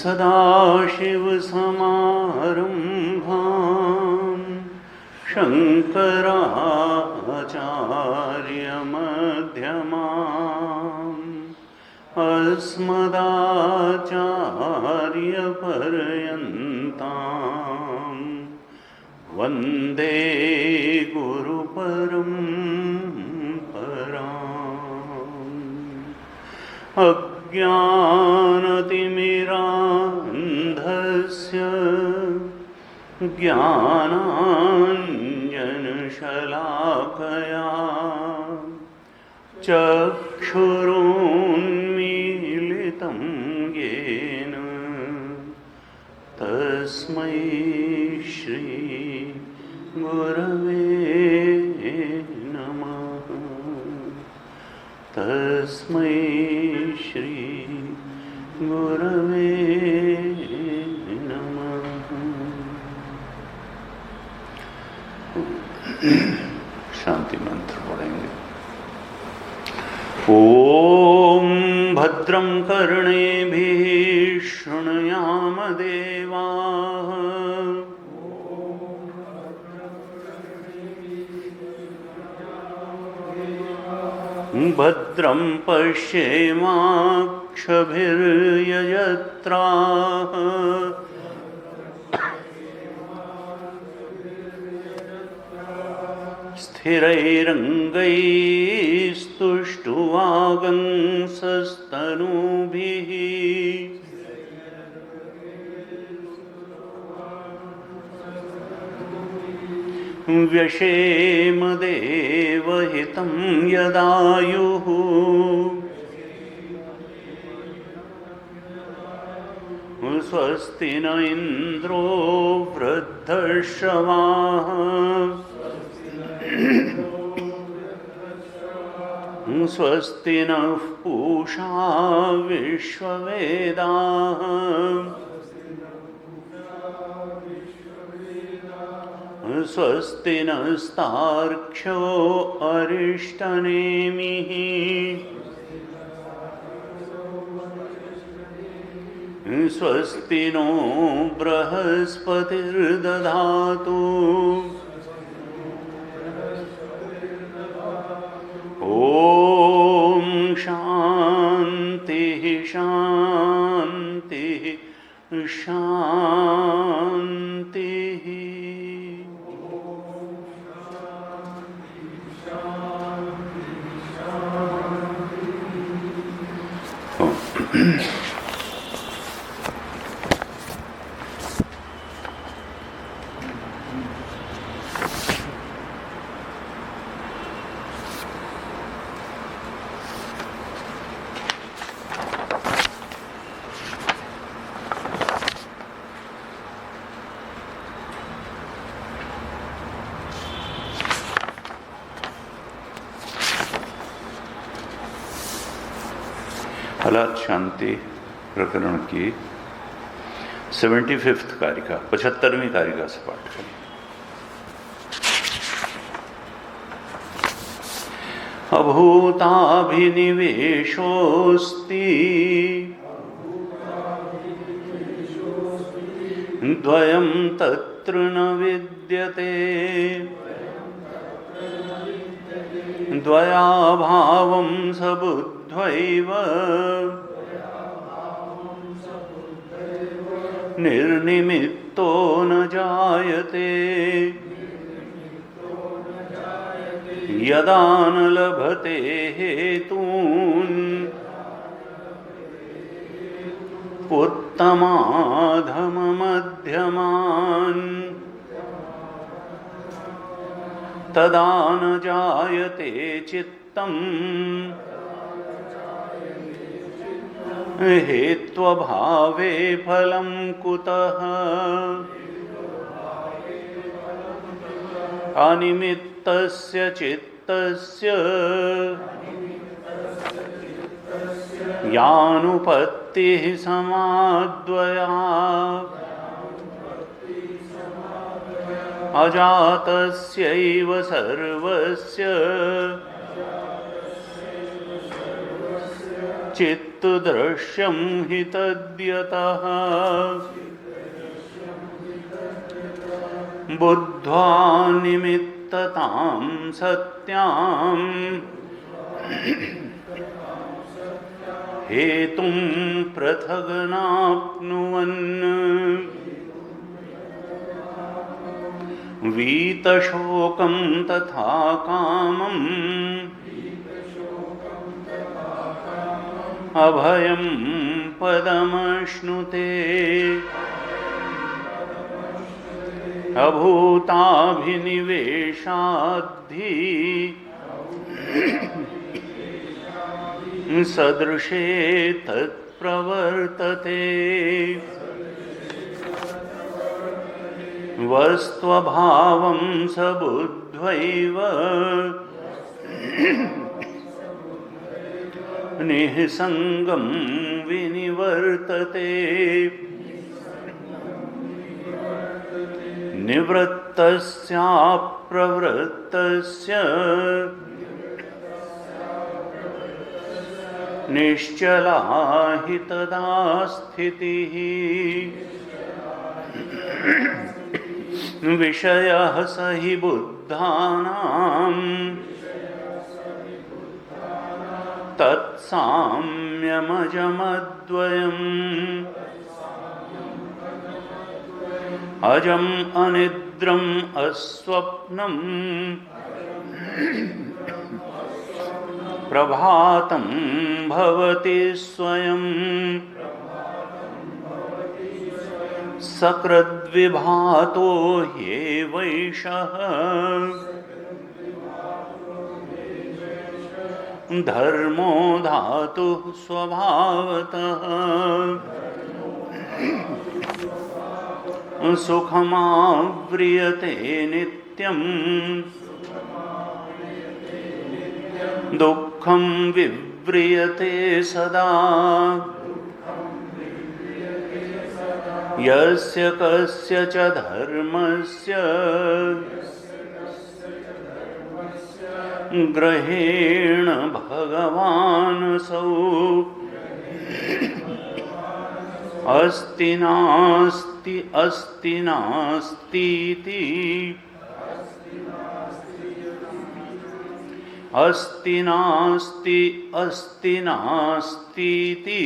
सदाशिवसमारम्भां शङ्कराचार्यमध्यमाम् अस्मदाचार्यपर्यन्तां वन्दे गुरुपरम्पराम्। अज्ञानतिमिरान्धस्य ज्ञानाञ्जनशलाकया चक्षुरुन्मीलितं येन तस्मै श्री गुरवे नमः। तस्मै श्री गुरवे नमः। शांति मंत्र पढ़ेंगे। ओम भद्रं कर्णेभिः शृणुयाम देवाः। भद्रं पश्येमाक्षभिर्यजत्राः। स्थिरैरङ्गैस्तुष्टुवागंसस्तनूभिः। व्यशेम देवहितं यदायुः। स्वस्ति न इन्द्रो वृद्धश्रवाः। स्वस्ति नः पूषा विश्ववेदाः। स्वस्ति नस्तार्क्ष्यो अरिष्टनेमिः। स्वस्ति नो बृहस्पतिर्दधातु। ओम शांति शांति शांति। हलात शांति प्रकरण की 75th कारिका, 75वीं कारिका से पाठ करें। अभूताभिनिवेशोऽस्ति द्वयं तत्र न विद्यते द्वयाभावं सबुद्ध्वैव निर्निमित्तो न जायते यदा न लभते हेतून् उत्तमाधममध्यमान् तदा न जायते चित्तम् हेत्वभावे फलं कुतः अनिमित्तस्य चित्तस्य यानुपत्तिः समाद्वया अजातस्यैव सर्वस्य चित्तदृश्यं हि तद्यतः बुद्ध्वा निमित्ततां सत्यां हेतुं पृथग्नाप्नुवन् वीतशोकं तथा कामम् अभयं पदमश्नुते अभूताभिनिवेशाद्धि सदृशे तत्प्रवर्तते वस्त्वभावं सबुद्ध्वैव निःसङ्गं विनिवर्तते निवृत्तस्याप्रवृत्तस्य निश्चला हि तदा स्थितिः विषयः स हि बुद्धानां तत्साम्यमजमद्वयम् अजम् अनिद्रम् अस्वप्नम् प्रभातं भवति स्वयं सकृद्विभातो ह्येवैषः धर्मो धातुः स्वभावतः सुखमाव्रियते नित्यम् दुःखं विव्रियते सदा यस्य कस्य च धर्मस्य ग्रहेण भगवानसौ अस्ति नास्ति अस्ति नास्तीति अस्ति नास्ति अस्ति नास्तीति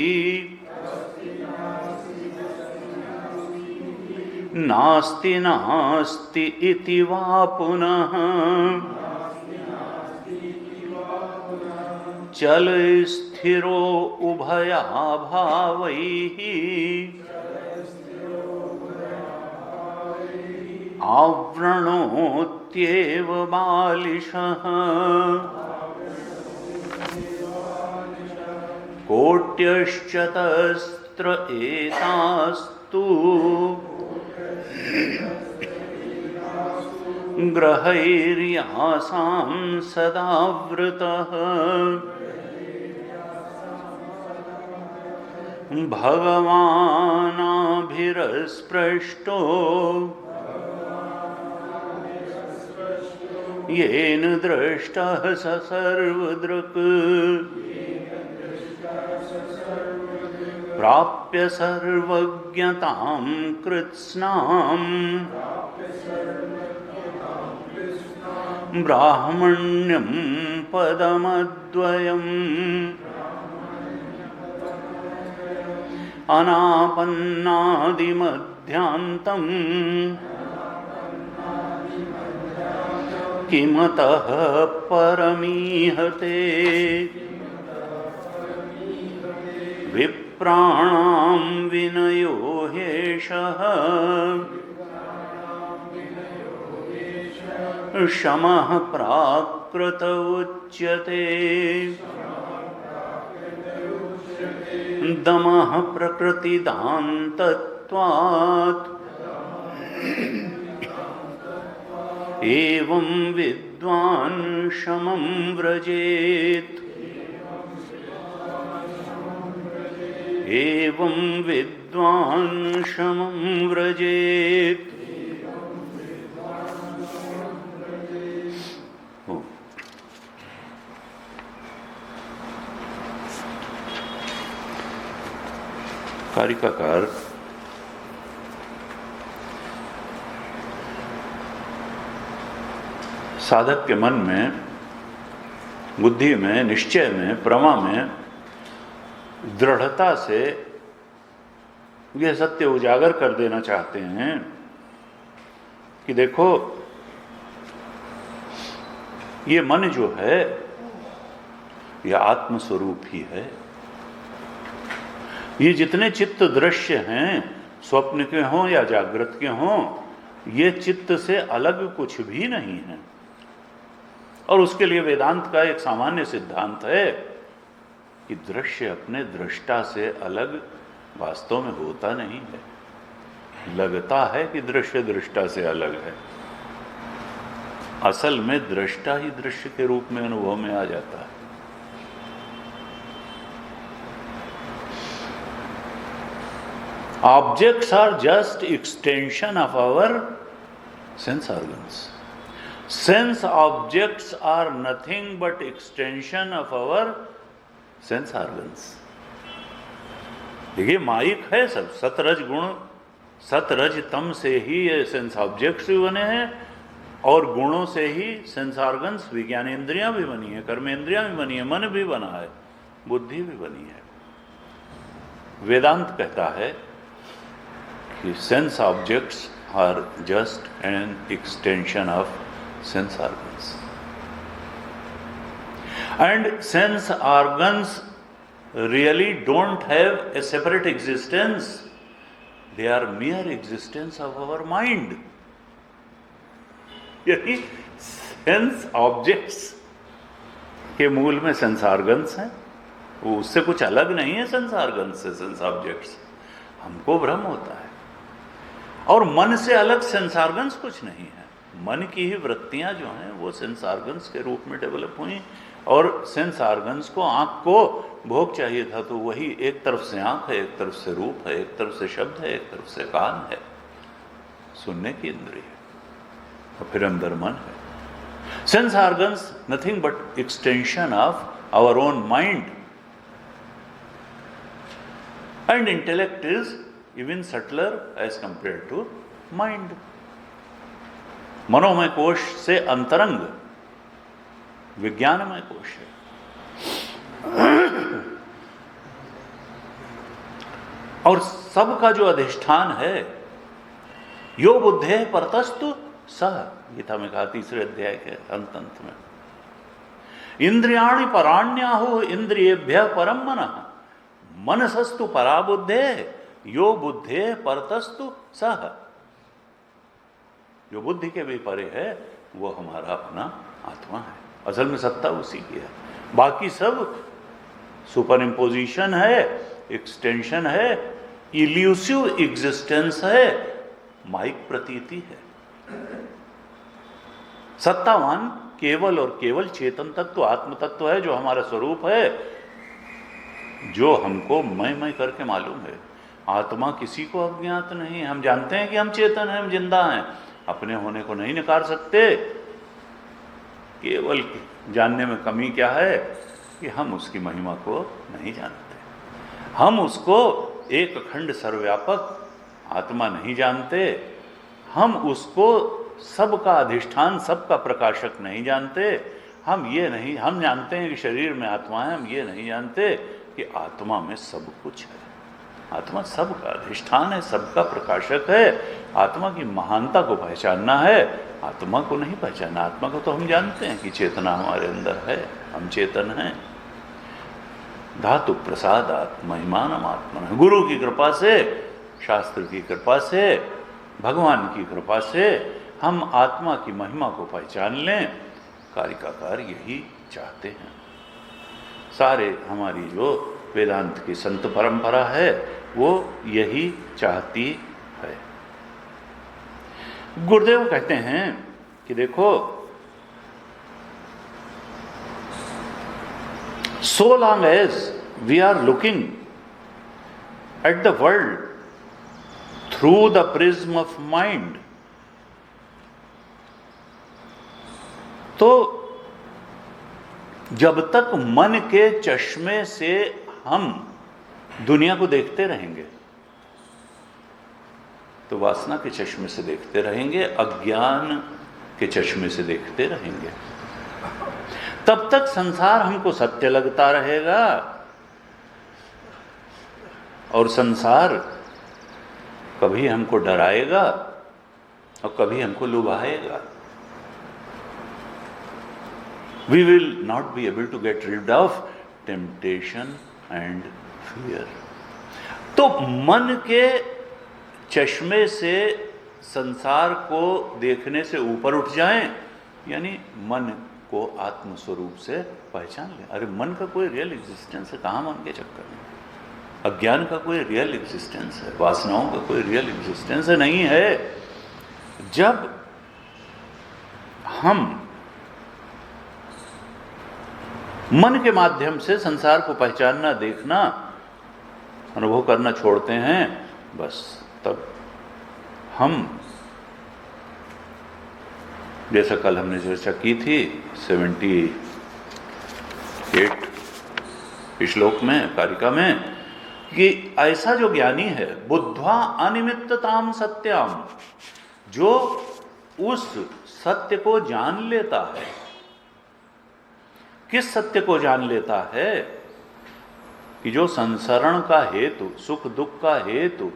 नास्ति नास्ति इति वा पुनः चल स्थिरो उभयाभावैः आवृणोत्येव बालिशः कोट्यश्चतस्त्र एतास्तु ग्रहैर्यासां सदावृतः भगवानाभिरस्पृष्टो येन दृष्टः स सर्वदृक् प्राप्य सर्वज्ञतां कृत्स्नाम् ब्राह्मण्यं पदमद्वयम् अनापन्नादिमध्यान्तम् किमतः परमीहते विप्राणां विनयो ह्येषः शमः प्राकृत उच्यते दमः प्रकृतिदान्तत्वात् एवं विद्वान् शमं व्रजेत् एवं विद्वान् शमं व्रजेत्। कारिकाकार साधक के मन में, बुद्धि में, निश्चय में, प्रमा में दृढ़ता से यह सत्य उजागर कर देना चाहते हैं कि देखो, ये मन जो है यह आत्मस्वरूप ही है। ये जितने चित्त दृश्य हैं, स्वप्न के हों या जागृत के हों, ये चित्त से अलग कुछ भी नहीं है। और उसके लिए वेदांत का एक सामान्य सिद्धांत है कि दृश्य अपने दृष्टा से अलग वास्तव में होता नहीं है। लगता है कि दृश्य दृष्टा से अलग है, असल में दृष्टा ही दृश्य के रूप में अनुभव में आ जाता है। Objects are just extension of our sense organs. Sense objects are nothing but extension of our sense organs. देखिए, माइक है सब, सतरज गुण, सतरज तम से ही ये सेंस ऑब्जेक्ट्स भी बने हैं और गुणों से ही सेंस ऑर्गन्स, विज्ञान इंद्रियां भी बनी है, कर्मेंद्रियां भी बनी है, मन भी बना है, बुद्धि भी बनी है। वेदांत कहता है sense objects are just an extension of sense organs, and sense organs really don't have a separate existence. They are mere existence of our mind. यानी सेंस ऑब्जेक्ट्स के मूल में सेंस ऑर्गन्स हैं, वो उससे कुछ अलग नहीं है। सेंस ऑर्गन्स से सेंस ऑब्जेक्ट्स, हमको भ्रम होता है। और मन से अलग सेंस ऑर्गन्स कुछ नहीं है। मन की ही वृत्तियां जो हैं वो सेंस ऑर्गन्स के रूप में डेवलप हुई, और सेंस ऑर्गन्स को, आंख को भोग चाहिए था तो वही एक तरफ से आंख है, एक तरफ से रूप है, एक तरफ से शब्द है, एक तरफ से कान है, सुनने की इंद्रिय है, और फिर अंदर मन है। Sense organs nothing but extension of our own mind, and intellect is even subtler as compared to mind. मनोमय कोश से अंतरंग विज्ञानमय कोश है। और सबका जो अधिष्ठान है, यो बुद्धे परतस्तु सह, गीता में कहा 3रे अध्याय के अंत में, इंद्रियाणि पराण्याहु इंद्रियेभ्यः परम मनः मनसस्तु परा बुद्धे यो बुद्धे परतस्तु सह। जो बुद्धि के भी परे है वो हमारा अपना आत्मा है। असल में सत्ता उसी की है, बाकी सब सुपर इम्पोजिशन है, एक्सटेंशन है, इल्यूसिव एग्जिस्टेंस है, माइक प्रतीति है। सत्तावान केवल और केवल चेतन तत्व, आत्म तत्व है, जो हमारा स्वरूप है। जो हमको मैं करके मालूम है। आत्मा किसी को अज्ञात नहीं है। हम जानते हैं कि हम चेतन हैं, हम जिंदा हैं, अपने होने को नहीं नकार सकते। केवल जानने में कमी क्या है कि हम उसकी महिमा को नहीं जानते। हम उसको एक अखंड सर्वव्यापक आत्मा नहीं जानते। हम उसको सबका अधिष्ठान, सबका प्रकाशक नहीं जानते। हम जानते हैं कि शरीर में आत्मा है, हम ये नहीं जानते कि आत्मा में सब कुछ है। आत्मा सबका अधिष्ठान है, सबका प्रकाशक है। आत्मा की महानता को पहचानना है, आत्मा को नहीं पहचानना। आत्मा को तो हम जानते हैं कि चेतना हमारे अंदर है, हम चेतन हैं। धातु प्रसादात महिमानम आत्मा, गुरु की कृपा से, शास्त्र की कृपा से, भगवान की कृपा से हम आत्मा की महिमा को पहचान लें। कारिकाकार यही चाहते हैं। सारे हमारी जो वेदांत की संत परंपरा है वो यही चाहती है। गुरुदेव कहते हैं कि देखो, so long as we are looking at the world through the prism of mind, तो जब तक मन के चश्मे से हम दुनिया को देखते रहेंगे, तो वासना के चश्मे से देखते रहेंगे, अज्ञान के चश्मे से देखते रहेंगे, तब तक संसार हमको सत्य लगता रहेगा और संसार कभी हमको डराएगा और कभी हमको लुभाएगा। We will not be able to get rid of temptation and fear. तो मन के चश्मे से संसार को देखने से ऊपर उठ जाएं, यानी मन को आत्म स्वरूप से पहचान लें। अरे मन का कोई रियल एग्जिस्टेंस है, कहाँ मन के चक्कर में? अज्ञान का कोई रियल एग्जिस्टेंस है, वासनाओं का कोई रियल एग्जिस्टेंस है? नहीं है। जब हम मन के माध्यम से संसार को पहचानना, देखना, अनुभव करना छोड़ते हैं, बस तब हम, जैसा कल हमने चर्चा की थी 78 श्लोक में, कारिका में, कि ऐसा जो ज्ञानी है, बुद्ध्वा अनिमित्तताम सत्याम, जो उस सत्य को जान लेता है। किस सत्य को जान लेता है? कि जो संसरण का हेतु, सुख दुख का हेतु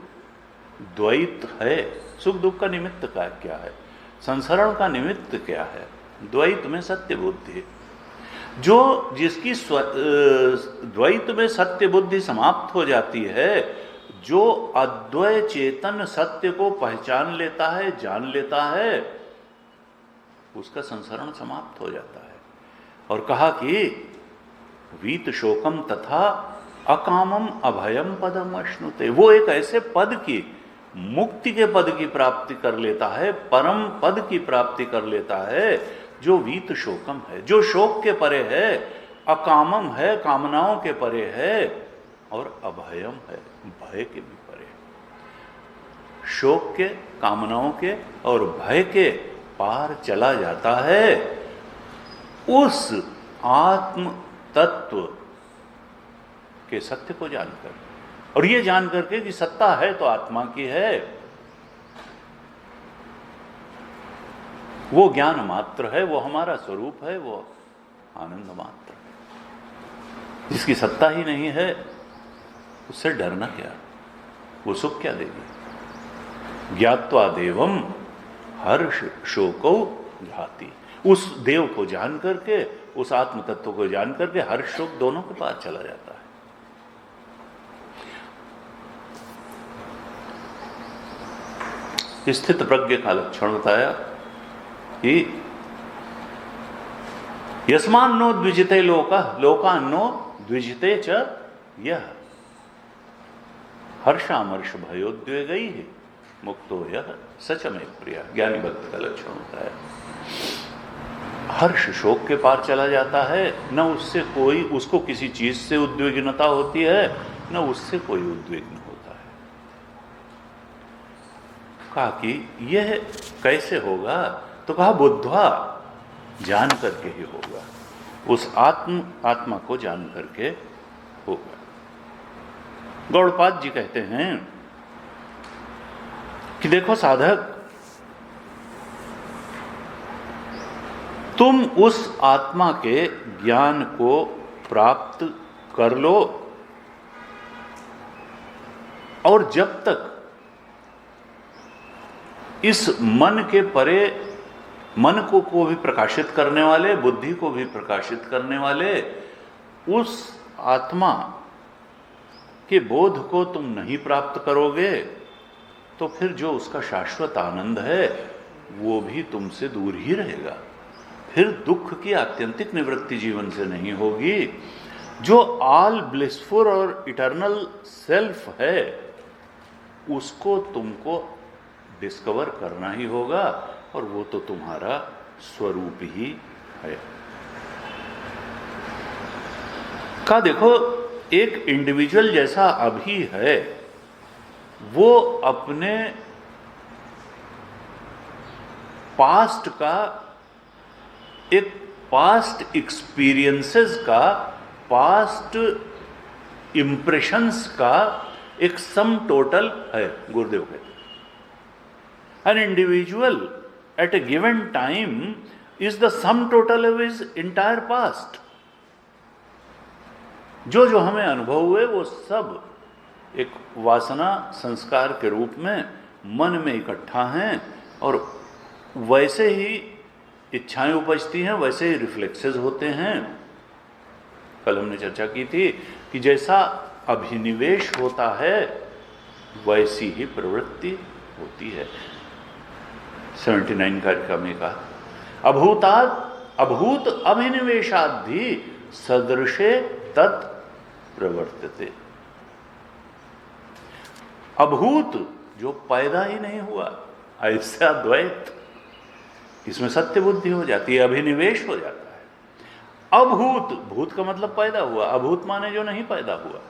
द्वैत है। सुख दुख का निमित्त का क्या है? संसरण का निमित्त क्या है? द्वैत में सत्य बुद्धि। जो जिसकी द्वैत में सत्य बुद्धि समाप्त हो जाती है, जो अद्वय चेतन सत्य को पहचान लेता है, जान लेता है, उसका संसरण समाप्त हो जाता है। और कहा कि वीत शोकम तथा अकामम अभयम पदम अश्नुते, वो एक ऐसे पद की, मुक्ति के पद की प्राप्ति कर लेता है, परम पद की प्राप्ति कर लेता है, जो वीत शोकम है, जो शोक के परे है, अकामम है, कामनाओं के परे है, और अभयम है, भय के भी परे। शोक के, कामनाओं के और भय के पार चला जाता है उस आत्म तत्व के सत्य को जानकर। और ये जान करके कि सत्ता है तो आत्मा की है, वो ज्ञान मात्र है, वो हमारा स्वरूप है, वो आनंद मात्र है। जिसकी सत्ता ही नहीं है, उससे डरना क्या? वो सुख क्या देगी? ज्ञात्वा देवम हर्ष शोको घाती, उस देव को जान करके, उस आत्म तत्व को जान करके हर्ष शोक दोनों के पार चला जाता है। स्थित प्रज्ञ का लक्षण बताया कि यस्मान्नो द्विजिते लोकान्नो द्विजिते च यह हर्षामर्ष भयोद्वेगई है मुक्तो यह सच में प्रिया। ज्ञानी भक्त का लक्षण होता है। हर्ष शोक के पार चला जाता है, न उससे कोई, उसको किसी चीज से उद्विग्नता होती है, न उससे कोई उद्विग्न होता है। कहा कि यह कैसे होगा? तो कहा बुद्ध्वा, जान करके ही होगा, उस आत्मा को जान करके होगा। गौड़पाद जी कहते हैं कि देखो साधक, तुम उस आत्मा के ज्ञान को प्राप्त कर लो, और जब तक इस मन के परे, मन को भी प्रकाशित करने वाले, बुद्धि को भी प्रकाशित करने वाले उस आत्मा के बोध को तुम नहीं प्राप्त करोगे, तो फिर जो उसका शाश्वत आनंद है वो भी तुमसे दूर ही रहेगा। फिर दुख की आत्यंतिक निवृत्ति जीवन से नहीं होगी। जो ऑल ब्लिसफुल और इटर्नल सेल्फ है उसको तुमको डिस्कवर करना ही होगा, और वो तो तुम्हारा स्वरूप ही है। का देखो, एक इंडिविजुअल जैसा अभी है वो अपने पास्ट का, एक पास्ट एक्सपीरियंसेस का, पास्ट इंप्रेशंस का एक सम टोटल है। गुरुदेव कहते हैं an individual eight A given time is the sum total of his entire past. जो जो हमें अनुभव हुए वो सब एक वासना संस्कार के रूप में मन में इकट्ठा हैं, और वैसे ही इच्छाएं उपजती हैं, वैसे ही रिफ्लेक्सेस होते हैं। कल हमने चर्चा की थी कि जैसा अभिनिवेश होता है वैसी ही प्रवृत्ति होती है। 79 कार्यक्रम में कहा अभूत अभिनिवेशाद्धि सदृशे तत् प्रवर्तते। अभूत जो पैदा ही नहीं हुआ, ऐसा द्वैत, इसमें सत्य बुद्धि हो जाती है, अभिनिवेश हो जाता है। अभूत, भूत का मतलब पैदा हुआ, अभूत माने जो नहीं पैदा हुआ,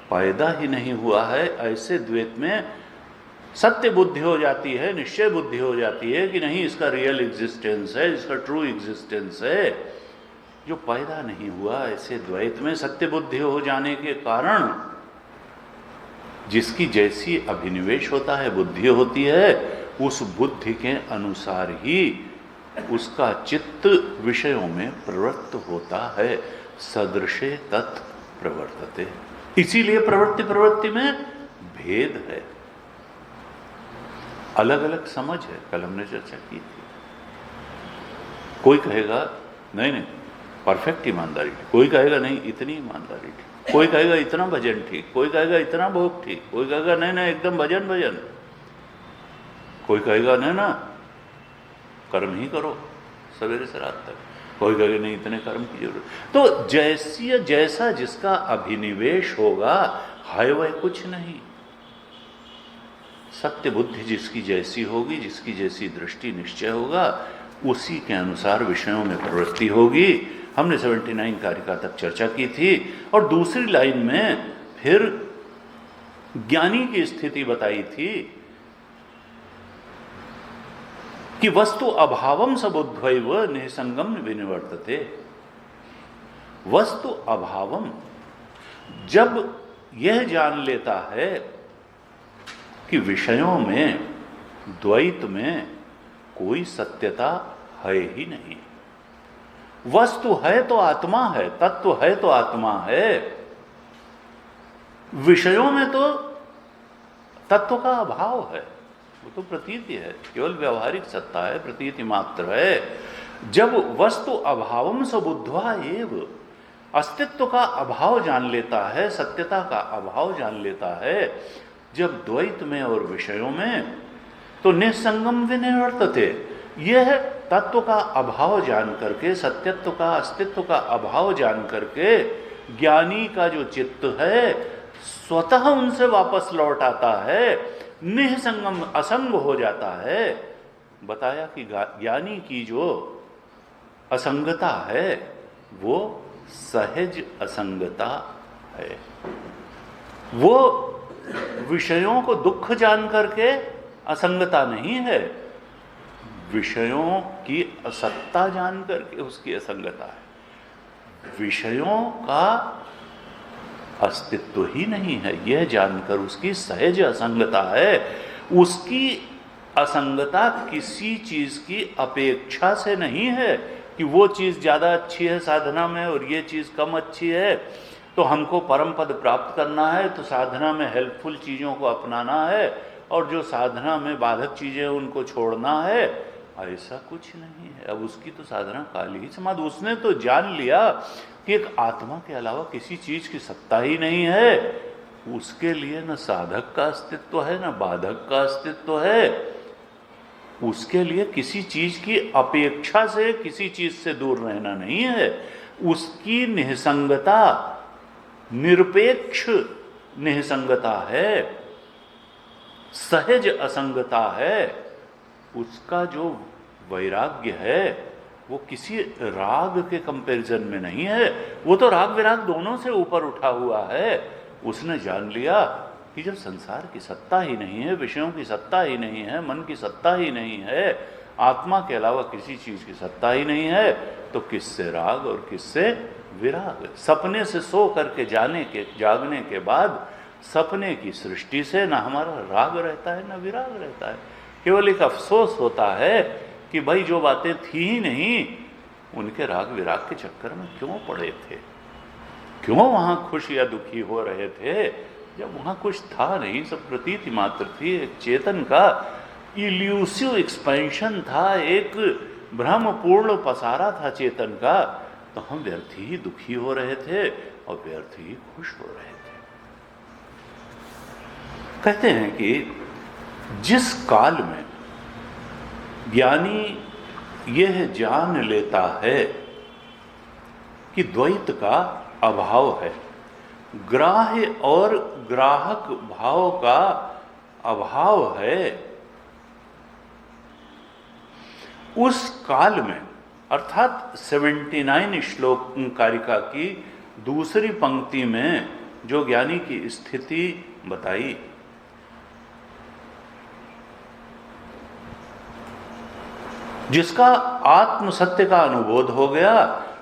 पैदा ही नहीं हुआ है, ऐसे द्वैत में सत्य बुद्धि हो जाती है, निश्चय बुद्धि हो जाती है कि नहीं, इसका रियल एग्जिस्टेंस है, इसका ट्रू एग्जिस्टेंस है। जो पैदा नहीं हुआ, ऐसे द्वैत में सत्य बुद्धि हो जाने के कारण जिसकी जैसी अभिनिवेश होता है, बुद्धि होती है, उस बुद्धि के अनुसार ही उसका चित्त विषयों में प्रवृत्त होता है। सदृशे तत् प्रवर्तते। इसीलिए प्रवृत्ति में भेद है, अलग अलग समझ है। कल हमने चर्चा की थी। कोई कहेगा नहीं परफेक्ट ईमानदारी ठीक, कोई कहेगा नहीं इतनी ईमानदारी ठीक, कोई कहेगा इतना भजन ठीक, कोई कहेगा इतना भोग ठीक, कोई कहेगा नहीं एकदम भजन, कोई कहेगा नहीं ना कर्म ही करो सवेरे से रात तक, कोई कहेगा नहीं इतने कर्म की जरूरत। तो जैसा जिसका अभिनिवेश होगा, है वह कुछ नहीं। सत्य बुद्धि जिसकी जैसी होगी, जिसकी जैसी दृष्टि निश्चय होगा, उसी के अनुसार विषयों में प्रवृत्ति होगी। हमने 79 कारिका तक चर्चा की थी। और दूसरी लाइन में फिर ज्ञानी की स्थिति बताई थी कि वस्तु अभावम सबुद्ध्वैव निसंगम विनिवर्तते। वस्तु अभावम, जब यह जान लेता है कि विषयों में, द्वैत में कोई सत्यता है ही नहीं, वस्तु है तो आत्मा है, तत्व है तो आत्मा है, विषयों में तो तत्व का अभाव है, वो तो प्रतीति है, केवल व्यवहारिक सत्ता है, प्रतीति मात्र है। जब वस्तु अभावम सबुद्ध्वा एव, अस्तित्व का अभाव जान लेता है, सत्यता का अभाव जान लेता है, जब द्वैत में और विषयों में, तो निसंगम विनिवर्तते। यह तत्व का अभाव जान करके, सत्यत्व का, अस्तित्व का अभाव जान करके ज्ञानी का जो चित्त है स्वतः उनसे वापस लौट आता है, निसंगम असंग हो जाता है। बताया कि ज्ञानी की जो असंगता है वो सहज असंगता है। वो विषयों को दुख जान करके असंगता नहीं है, विषयों की असत्ता जान करके उसकी असंगता है। विषयों का अस्तित्व ही नहीं है यह जानकर उसकी सहज असंगता है। उसकी असंगता किसी चीज की अपेक्षा से नहीं है कि वो चीज ज्यादा अच्छी है साधना में और ये चीज कम अच्छी है, तो हमको परम पद प्राप्त करना है तो साधना में हेल्पफुल चीजों को अपनाना है और जो साधना में बाधक चीजें उनको छोड़ना है। ऐसा कुछ नहीं है। अब उसकी तो साधना काली ही समाधि। उसने तो जान लिया कि एक आत्मा के अलावा किसी चीज की सत्ता ही नहीं है। उसके लिए न साधक का अस्तित्व है न बाधक का अस्तित्व है। उसके लिए किसी चीज की अपेक्षा से किसी चीज से दूर रहना नहीं है। उसकी निसंगता निरपेक्ष निसंगता है, सहज असंगता है। उसका जो वैराग्य है वो किसी राग के कंपैरिजन में नहीं है, वो तो राग विराग दोनों से ऊपर उठा हुआ है। उसने जान लिया कि जब संसार की सत्ता ही नहीं है, विषयों की सत्ता ही नहीं है, मन की सत्ता ही नहीं है, आत्मा के अलावा किसी चीज की सत्ता ही नहीं है, तो किससे राग और किससे विराग। सपने से सो करके जागने के बाद सपने की सृष्टि से ना हमारा राग रहता है ना विराग रहता है। केवल एक अफसोस होता है कि भाई जो बातें थी ही नहीं उनके राग विराग के चक्कर में क्यों पड़े थे, क्यों वहां खुश या दुखी हो रहे थे जब वहां कुछ था नहीं, सब प्रतीति मात्र थी। एक चेतन का इल्यूसिव एक्सपेंशन था, एक भ्रमपूर्ण पसारा था चेतन का, तो हम व्यर्थ ही दुखी हो रहे थे और व्यर्थ ही खुश हो रहे थे। कहते हैं कि जिस काल में ज्ञानी यह जान लेता है कि द्वैत का अभाव है, ग्राह्य और ग्राहक भाव का अभाव है, उस काल में अर्थात 79 श्लोक कारिका की दूसरी पंक्ति में जो ज्ञानी की स्थिति बताई, जिसका आत्म सत्य का अनुबोध हो गया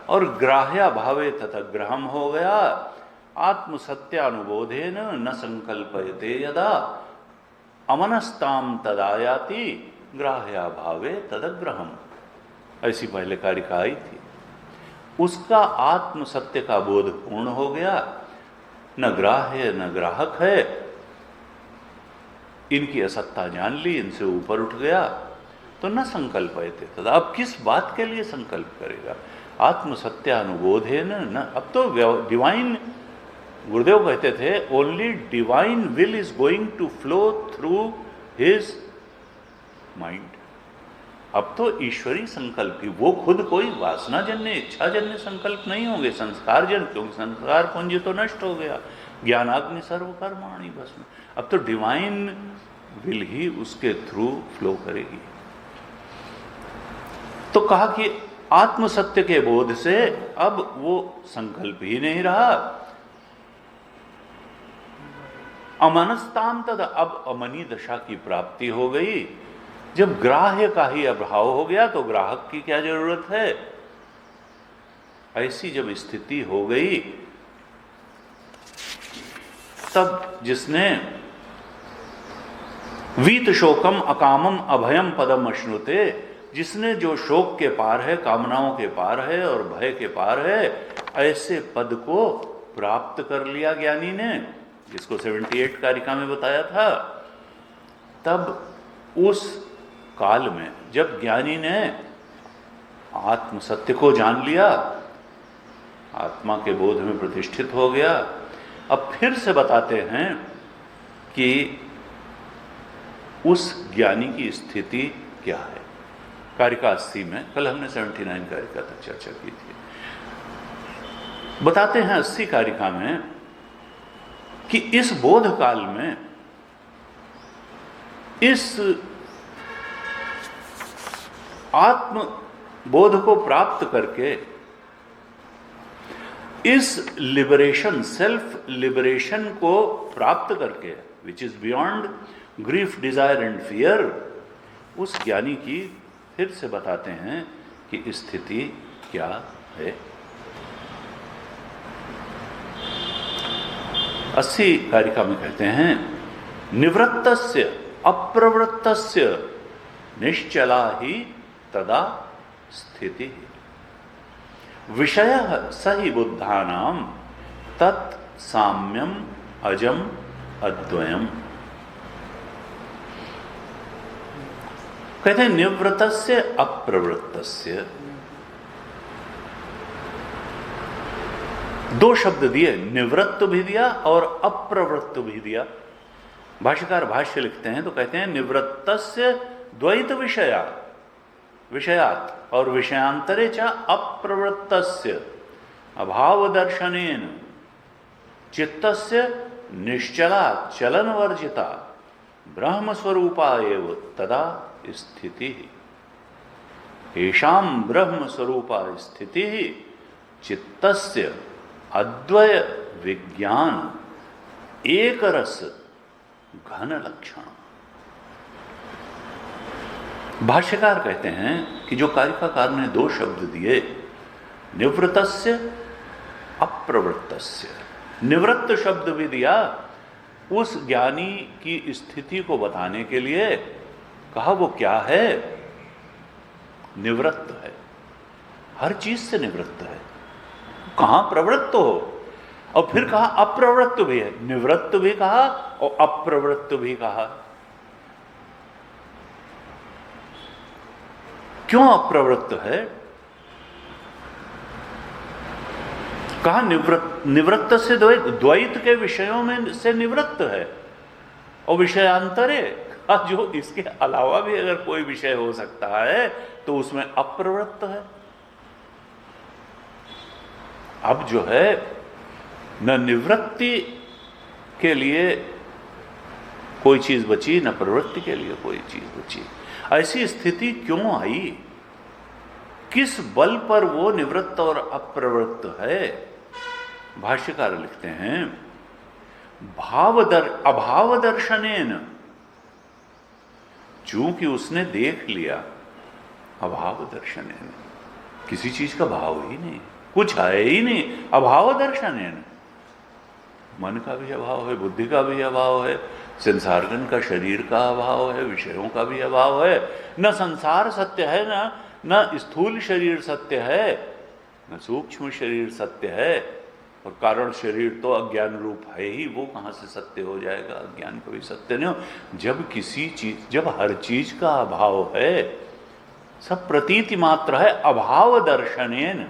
और ग्राह्य भावे तथा ग्रहम हो गया, आत्म सत्यानुबोधेन न संकल्पयते यदा अमनस्ताम तदायाति ग्राह्य भावे तदग्रहम, ऐसी पहले कारिका आई थी। उसका आत्म सत्य का बोध पूर्ण हो गया, न ग्राह्य न ग्राहक है, इनकी असत्ता जान ली, इनसे ऊपर उठ गया, तो न संकल्पयते तदा। अब किस बात के लिए संकल्प करेगा? आत्म सत्यानुबोधेन न, अब तो डिवाइन, गुरुदेव कहते थे only divine will is going to flow through his mind. अब तो ईश्वरी संकल्प ही, वो खुद कोई वासनाजन्य इच्छाजन्य संकल्प नहीं होंगे, संस्कारजन्य, क्योंकि संस्कार पुंज तो नष्ट हो गया, ज्ञानाग्नि सर्वकर्माणि भस्म। अब तो डिवाइन विल ही उसके थ्रू फ्लो करेगी। तो कहा कि आत्म सत्य के बोध से अब वो संकल्प ही नहीं रहा। अमनस्ताम तद, अब अमनी दशा की प्राप्ति हो गई। जब ग्राह्य का ही अभाव हो गया तो ग्राहक की क्या जरूरत है? ऐसी जब स्थिति हो गई तब जिसने वीत शोकम अकामम अभयम पदम अश्नुते, जिसने जो शोक के पार है, कामनाओं के पार है और भय के पार है, ऐसे पद को प्राप्त कर लिया ज्ञानी ने, जिसको 78 कारिका में बताया था। तब उस काल में जब ज्ञानी ने आत्म सत्य को जान लिया, आत्मा के बोध में प्रतिष्ठित हो गया, अब फिर से बताते हैं कि उस ज्ञानी की स्थिति क्या है। कारिका 80 में, कल हमने 79 कारिका तक चर्चा की थी। बताते हैं 80 कारिका में कि इस बोध काल में इस आत्म बोध को प्राप्त करके इस लिबरेशन, सेल्फ लिबरेशन को प्राप्त करके, which is beyond grief, desire and fear, उस ज्ञानी की फिर से बताते हैं कि स्थिति क्या है। 80 कारिका में कहते हैं, निवृत्तस्य अप्रवृत्तस्य निश्चला ही तदा स्थिति, विषय स ही बुद्धानां तत् साम्यम अजम अद्वयम। कहते हैं निवृत्तस्य अप्रवृत्तस्य, दो शब्द दिए, निवृत्त भी दिया और अप्रवृत्त भी दिया। भाष्यकार भाष्य लिखते हैं तो कहते हैं निवृत्तस्य द्वैत विषयात और विषयांतरे च अप्रवृत्तस्य अभाव दर्शनेन चित्तस्य निश्चला चलनवर्जिता ब्रह्म स्वरूपा एव तदा स्थिति, येषां ब्रह्म स्वरूपा स्थिति चित्तस्य अद्वय विज्ञान एक रस घन लक्षण। भाष्यकार कहते हैं कि जो कारिकाकार ने दो शब्द दिए, निवृत्तस्य अप्रवृत्तस्य, निवृत्त शब्द भी दिया उस ज्ञानी की स्थिति को बताने के लिए, कहा वो क्या है, निवृत्त है, हर चीज से निवृत्त है, कहां प्रवृत्त हो, और फिर कहा अप्रवृत्त भी है, निवृत्त भी कहा और अप्रवृत्त भी कहा। क्यों अप्रवृत्त है, कहा निवृत्त से द्वैत के विषयों में से निवृत्त है, और विषयांतरे जो इसके अलावा भी अगर कोई विषय हो सकता है तो उसमें अप्रवृत्त है। अब जो है न निवृत्ति के लिए कोई चीज बची, न प्रवृत्ति के लिए कोई चीज बची। ऐसी स्थिति क्यों आई, किस बल पर वो निवृत्त और अप्रवृत्त है। भाष्यकार लिखते हैं अभाव दर्शनेन, चूंकि उसने देख लिया, अभाव दर्शनेन, किसी चीज का भाव ही नहीं, कुछ है ही नहीं, अभाव दर्शनेन, मन का भी अभाव है, बुद्धि का भी अभाव है, संसारगण का शरीर का अभाव है, विषयों का भी अभाव है, न संसार सत्य है, न स्थूल शरीर सत्य है, न सूक्ष्म शरीर सत्य है, और कारण शरीर तो अज्ञान रूप है ही, वो कहां से सत्य हो जाएगा, अज्ञान कभी सत्य नहीं हो। जब हर चीज का अभाव है, सब प्रतीति मात्र है, अभाव दर्शनेन,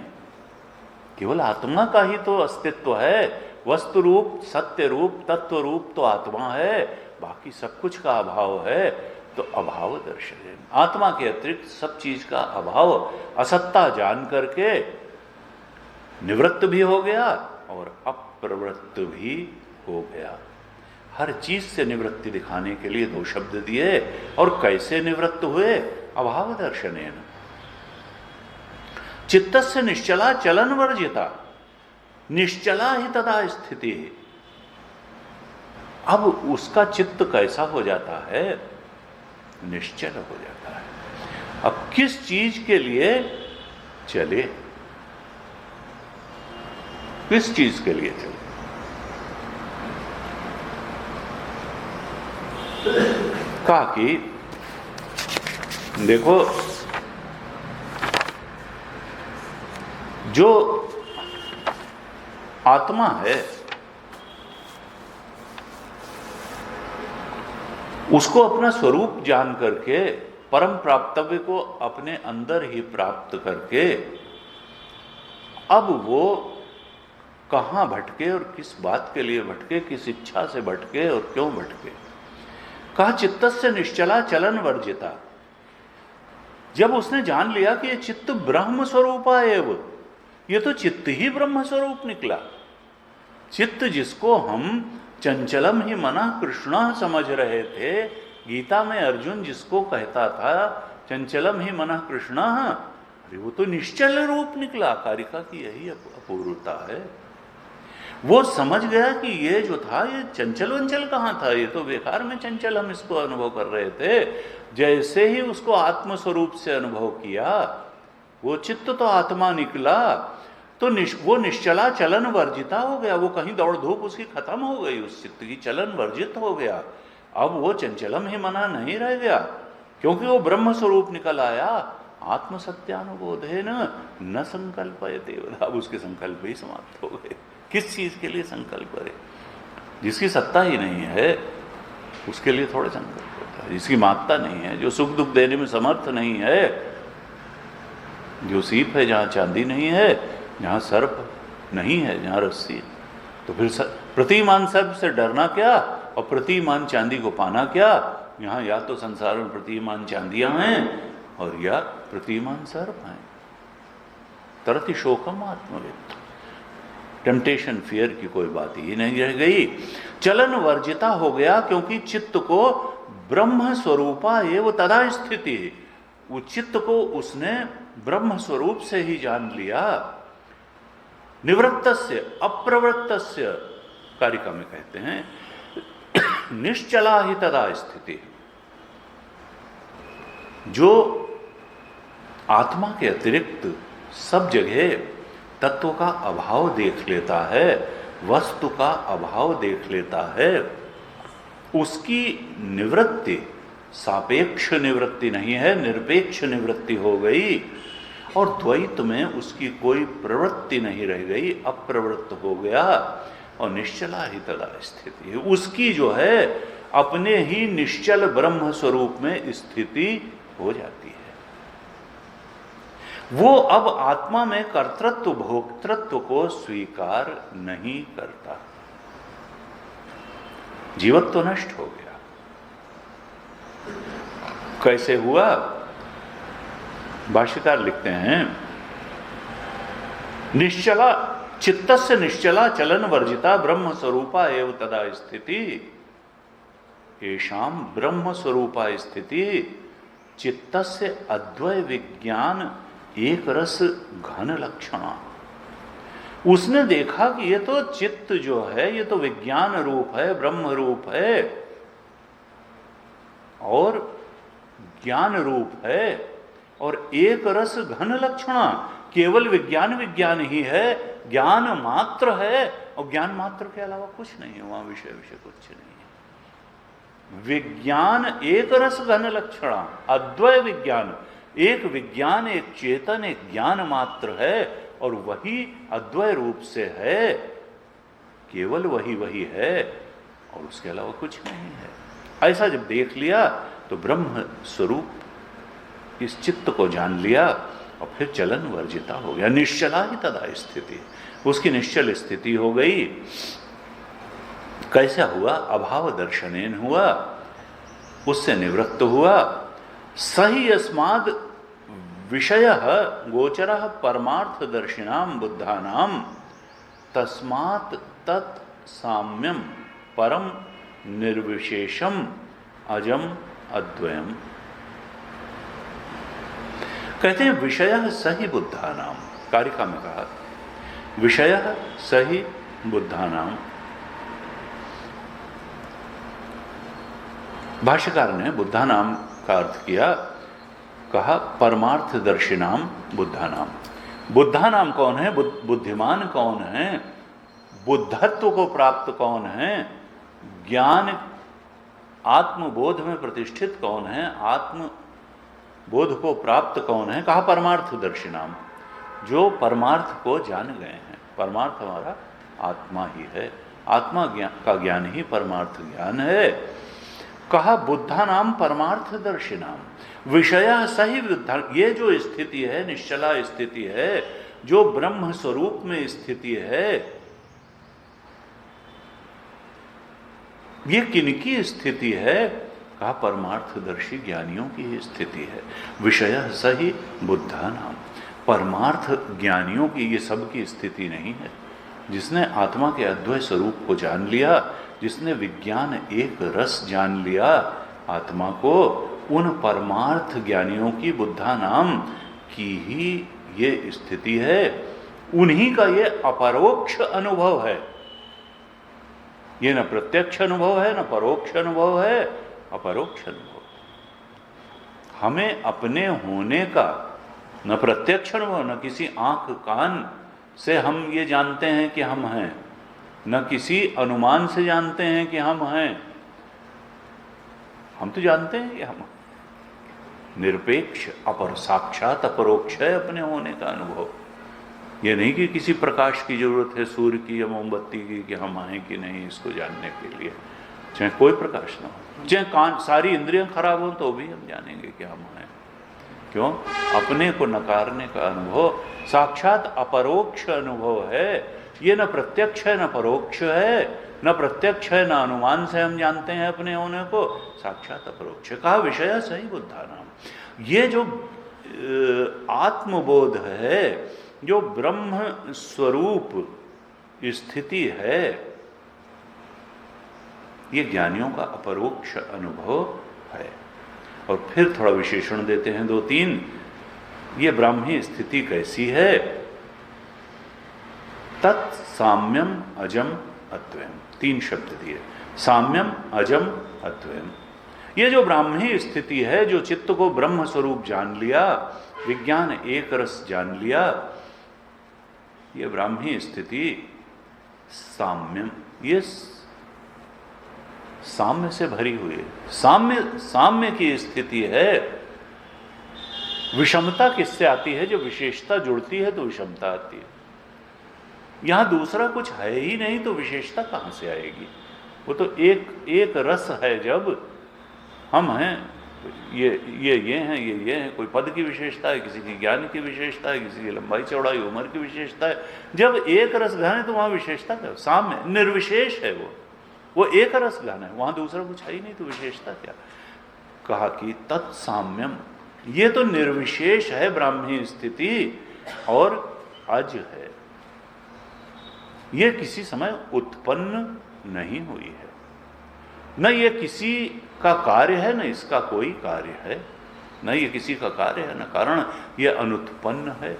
केवल आत्मा का ही तो अस्तित्व है, वस्तु रूप, सत्य रूप, तत्व रूप तो आत्मा है, बाकी सब कुछ का अभाव है, तो अभाव दर्शन, आत्मा के अतिरिक्त सब चीज का अभाव, असत्ता जान करके निवृत्त भी हो गया और अप्रवृत्त भी हो गया। हर चीज से निवृत्ति दिखाने के लिए दो शब्द दिए, और कैसे निवृत्त हुए, अभाव दर्शनेन, चित्तस्य निश्चला चलन वर्जिता, निश्चला ही तदा स्थिति। अब उसका चित्त कैसा हो जाता है, निश्चल हो जाता है। अब किस चीज के लिए चले, किस चीज के लिए चले, कहा कि देखो, जो आत्मा है उसको अपना स्वरूप जान करके, परम प्राप्तव्य को अपने अंदर ही प्राप्त करके, अब वो कहां भटके और किस बात के लिए भटके, किस इच्छा से भटके और क्यों भटके। कहा चित्तस्य निश्चला चलन वर्जिता, जब उसने जान लिया कि ये चित्त ब्रह्म स्वरूपा एव, ये तो चित्त ही ब्रह्म स्वरूप निकला। चित्त जिसको हम चंचलम ही मना कृष्ण समझ रहे थे, गीता में अर्जुन जिसको कहता था चंचलम ही मना कृष्ण, अरे वो तो निश्चल रूप निकला। कारिका की यही अपूर्वता है। वो समझ गया कि ये जो था ये चंचल वंचल कहाँ था, ये तो बेकार में चंचल हम इसको अनुभव कर रहे थे। जैसे ही उसको आत्मस्वरूप से अनुभव किया, वो चित्त तो आत्मा निकला, तो वो निश्चला चलन वर्जिता हो गया। वो कहीं दौड़ धूप उसकी खत्म हो गई, उस चित्त की चलन वर्जित हो गया। अब वो चंचलम ही मना नहीं रह गया, क्योंकि वो ब्रह्म स्वरूप निकल आया। आत्म सत्यानुबोधे न संकल्पयते, अब उसके संकल्प ही समाप्त हो गए। किस चीज के लिए संकल्प करे? जिसकी सत्ता ही नहीं है उसके लिए थोड़े संकल्प होता है। जिसकी मात्रा नहीं है, जो सुख दुख देने में समर्थ नहीं है, जो सीप है जहाँ चांदी नहीं है, जहाँ सर्प नहीं है, जहाँ रस्सी, तो फिर प्रतिमान सर्प से डरना क्या और प्रतिमान चांदी को पाना क्या? यहाँ या तो संसार में प्रतिमान चांदियां हैं और या प्रतिमान सर्प हैं। तरति शोकम आत्मवित्त, टेम्पटेशन फियर की कोई बात ही नहीं रह गई। चलन वर्जिता हो गया, क्योंकि चित्त को ब्रह्म स्वरूपा एव तदा स्थिति, वो चित्त को उसने ब्रह्म स्वरूप से ही जान लिया। निवृत्तस्य अप्रवृत्तस्य, कारिका में कहते हैं, निश्चला ही तदा स्थिति। जो आत्मा के अतिरिक्त सब जगह तत्व का अभाव देख लेता है, वस्तु का अभाव देख लेता है, उसकी निवृत्ति सापेक्ष निवृत्ति नहीं है, निरपेक्ष निवृत्ति हो गई। और द्वैत में उसकी कोई प्रवृत्ति नहीं रह गई, अप्रवृत्त हो गया। और निश्चला ही तदा स्थिति है, उसकी जो है अपने ही निश्चल ब्रह्म स्वरूप में स्थिति हो जाती है। वो अब आत्मा में कर्तृत्व भोक्तृत्व को स्वीकार नहीं करता। जीवत्व तो नष्ट हो गया। कैसे हुआ? भाष्यकार लिखते हैं, निश्चला चित्तस्य निश्चला चलन वर्जिता ब्रह्म स्वरूपा एव तदा स्थिति, येषाम ब्रह्म स्वरूपा स्थिति चित्तस्य अद्वय विज्ञान एक रस घन लक्षणा। उसने देखा कि ये तो चित्त जो है ये तो विज्ञान रूप है, ब्रह्म रूप है और ज्ञान रूप है, और एक रस घन लक्षणा, केवल विज्ञान विज्ञान ही है, ज्ञान मात्र है, और ज्ञान मात्र के अलावा कुछ नहीं है, वहां विषय विषय कुछ नहीं है। विज्ञान एक रस घन लक्षणा, अद्वय विज्ञान, एक विज्ञान, एक चेतन, एक ज्ञान मात्र है, और वही अद्वय रूप से है, केवल वही वही है और उसके अलावा कुछ नहीं है। ऐसा जब देख लिया तो ब्रह्म स्वरूप इस चित्त को जान लिया और फिर चलन वर्जिता हो गया। निश्चला ही तदा स्थिति, उसकी निश्चल स्थिति हो गई। कैसा हुआ? अभाव दर्शनेन हुआ, उससे निवृत्त हुआ। सही अस्माद विषय गोचर परमार्थ दर्शिनाम बुद्धानाम तस्मात् तत् साम्यम परम निर्विशेषम अजम अद्वयम। कहते हैं विषय सही बुद्धानाम, कारिका में कहा विषय सही बुद्धानाम। भाष्यकार ने बुद्धानाम का अर्थ किया, कहा परमार्थ दर्शिनाम बुद्धानाम। बुद्धानाम कौन है? बुद्धिमान कौन है? बुद्धत्व को प्राप्त कौन है? ज्ञान आत्मबोध में प्रतिष्ठित कौन है? आत्मबोध को प्राप्त कौन है? कहा परमार्थ दर्शिनाम, जो परमार्थ को जान गए हैं। परमार्थ हमारा आत्मा ही है, आत्मा का ज्ञान ही परमार्थ ज्ञान है। कहा बुद्धा नाम परमार्थ दर्शिनाम, विषय सही बुद्धा। ये जो स्थिति है, निश्चला स्थिति है, जो ब्रह्म स्वरूप में स्थिति है, ये किनकी स्थिति है? कहा परमार्थदर्शी ज्ञानियों की ही स्थिति है। विषय सही बुद्धा नाम, परमार्थ ज्ञानियों की, ये सब की स्थिति नहीं है। जिसने आत्मा के अद्वय स्वरूप को जान लिया, जिसने विज्ञान एक रस जान लिया आत्मा को, उन परमार्थ ज्ञानियों की बुद्धा नाम की ही ये स्थिति है, उन्हीं का ये अपरोक्ष अनुभव है। ये न प्रत्यक्ष अनुभव है, न परोक्ष अनुभव है, अपरोक्ष अनुभव। हमें अपने होने का न प्रत्यक्ष अनुभव, न किसी आंख कान से हम ये जानते हैं कि हम हैं, न किसी अनुमान से जानते हैं कि हम हैं। हम तो जानते हैं कि हम निरपेक्ष अपर साक्षात अपरोक्ष है अपने होने का अनुभव। ये नहीं कि किसी प्रकाश की जरूरत है, सूर्य की या मोमबत्ती की, कि हम आए कि नहीं इसको जानने के लिए। चाहे कोई प्रकाश ना हो, चाहे कान सारी इंद्रियां खराब हो, तो भी हम जानेंगे कि हम हैं। क्यों? अपने को नकारने का अनुभव साक्षात अपरोक्ष अनुभव है। ये न प्रत्यक्ष है न परोक्ष है, न प्रत्यक्ष है न अनुमान से हम जानते हैं अपने होने को, साक्षात अपरोक्ष। कहा विषय सही बुद्धा नाम। ये जो आत्मबोध है, जो ब्रह्म स्वरूप स्थिति है, ये ज्ञानियों का अपरोक्ष अनुभव है। और फिर थोड़ा विशेषण देते हैं 2-3। ये ब्राह्मी स्थिति कैसी है? तत्साम्यम अजम अद्वयम, 3 शब्द दिए। साम्यम अजम अद्वयम। ये जो ब्राह्मी स्थिति है, जो चित्त को ब्रह्म स्वरूप जान लिया, विज्ञान एक रस जान लिया, ये ब्राह्मी स्थिति साम्यम, ये साम्य से भरी हुई है। साम्य की स्थिति है। विषमता किससे आती है? जब विशेषता जुड़ती है तो विषमता आती है। यहां दूसरा कुछ है ही नहीं तो विशेषता कहां से आएगी? वो तो एक रस है। जब हम हैं, ये हैं, ये हैं, कोई पद की विशेषता है, किसी की ज्ञान की विशेषता है, किसी की लंबाई चौड़ाई उम्र की विशेषता है। जब एक रस घन है तो वहां विशेषता क्या? साम्य, निर्विशेष है वो एक रस घन है, वहां दूसरा कुछ है ही नहीं तो विशेषता क्या? कहा कि तत्साम्यम, ये तो निर्विशेष है ब्राह्मी स्थिति, और अज है। ये किसी समय उत्पन्न नहीं हुई है, न ये किसी का कार्य है, न इसका कोई कार्य है, न ये किसी का कार्य है न कारण, ये अनुत्पन्न है।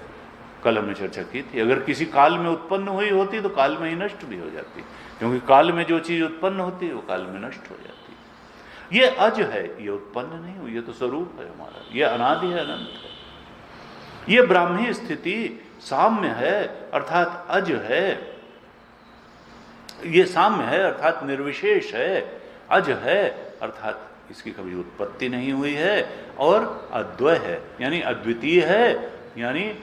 कल हमने चर्चा की थी, अगर किसी काल में उत्पन्न हुई होती तो काल में ही नष्ट भी हो जाती, क्योंकि काल में जो चीज उत्पन्न होती है वो काल में नष्ट हो जाती है। ये अज है, ये उत्पन्न नहीं हुई, ये तो स्वरूप है हमारा, ये अनादि है, अनंत है। ये ब्राह्मी स्थिति साम्य है अर्थात अज है, ये साम्य है अर्थात निर्विशेष है, अज है अर्थात इसकी कभी उत्पत्ति नहीं हुई है, और अद्वय है यानी अद्वितीय है, यानी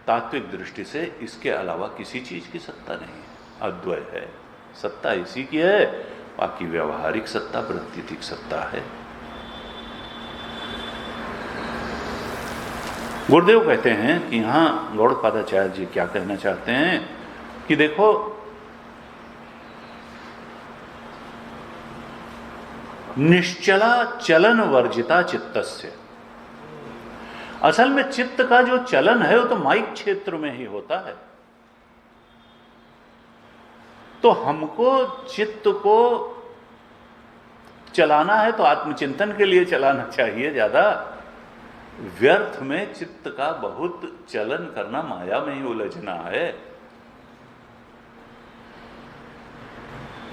तात्विक दृष्टि से इसके अलावा किसी चीज की सत्ता नहीं है। अद्वय है, सत्ता इसी की है, बाकी व्यवहारिक सत्ता प्राकृतिक सत्ता है। गुरुदेव कहते हैं कि यहां गौड़पादाचार्य जी क्या कहना चाहते हैं कि देखो, निश्चला चलन वर्जिता चित्तस्य, असल में चित्त का जो चलन है वो तो माइक क्षेत्र में ही होता है। तो हमको चित्त को चलाना है तो आत्मचिंतन के लिए चलाना चाहिए ज्यादा। व्यर्थ में चित्त का बहुत चलन करना, माया में ही उलझना है।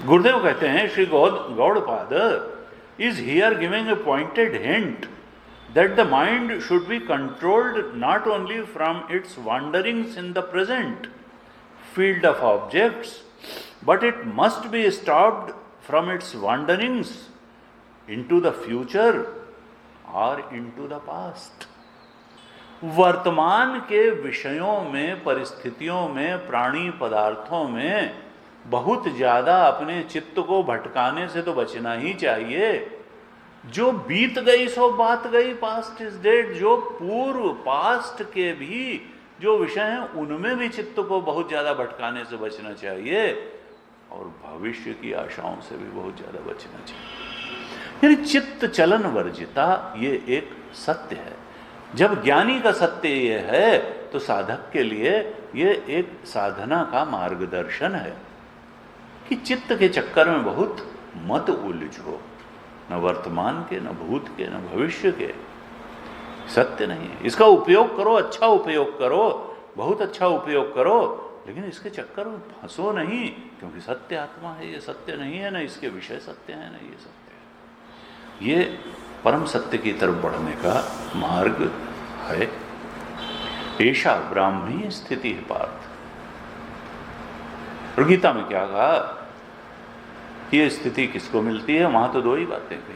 गुरुदेव कहते हैं, Shri Gaudapada is here giving a pointed hint that the mind should be controlled not only from its wanderings in the present field of objects, but it must be stopped from its wanderings into the future or into the past. वर्तमान के विषयों में, परिस्थितियों में, प्राणी पदार्थों में बहुत ज्यादा अपने चित्त को भटकाने से तो बचना ही चाहिए। जो बीत गई सो बात गई, पास्ट इज डेड। जो पूर्व पास्ट के भी जो विषय हैं उनमें भी चित्त को बहुत ज्यादा भटकाने से बचना चाहिए, और भविष्य की आशाओं से भी बहुत ज्यादा बचना चाहिए। यानी चित्त चलन वर्जिता ये एक सत्य है। जब ज्ञानी का सत्य ये है तो साधक के लिए ये एक साधना का मार्गदर्शन है कि चित्त के चक्कर में बहुत मत उलझो, न वर्तमान के, न भूत के, न भविष्य के। सत्य नहीं है। इसका उपयोग करो, अच्छा उपयोग करो, बहुत अच्छा उपयोग करो, लेकिन इसके चक्कर में फंसो नहीं, क्योंकि सत्य आत्मा है, ये सत्य नहीं है, ना इसके विषय सत्य है, ना ये सत्य है। ये परम सत्य की तरफ बढ़ने का मार्ग है। ऐसा ब्राह्मी स्थिति है पार्थ। और गीता में क्या कहा कि ये स्थिति किसको मिलती है? वहां तो दो ही बातें कही,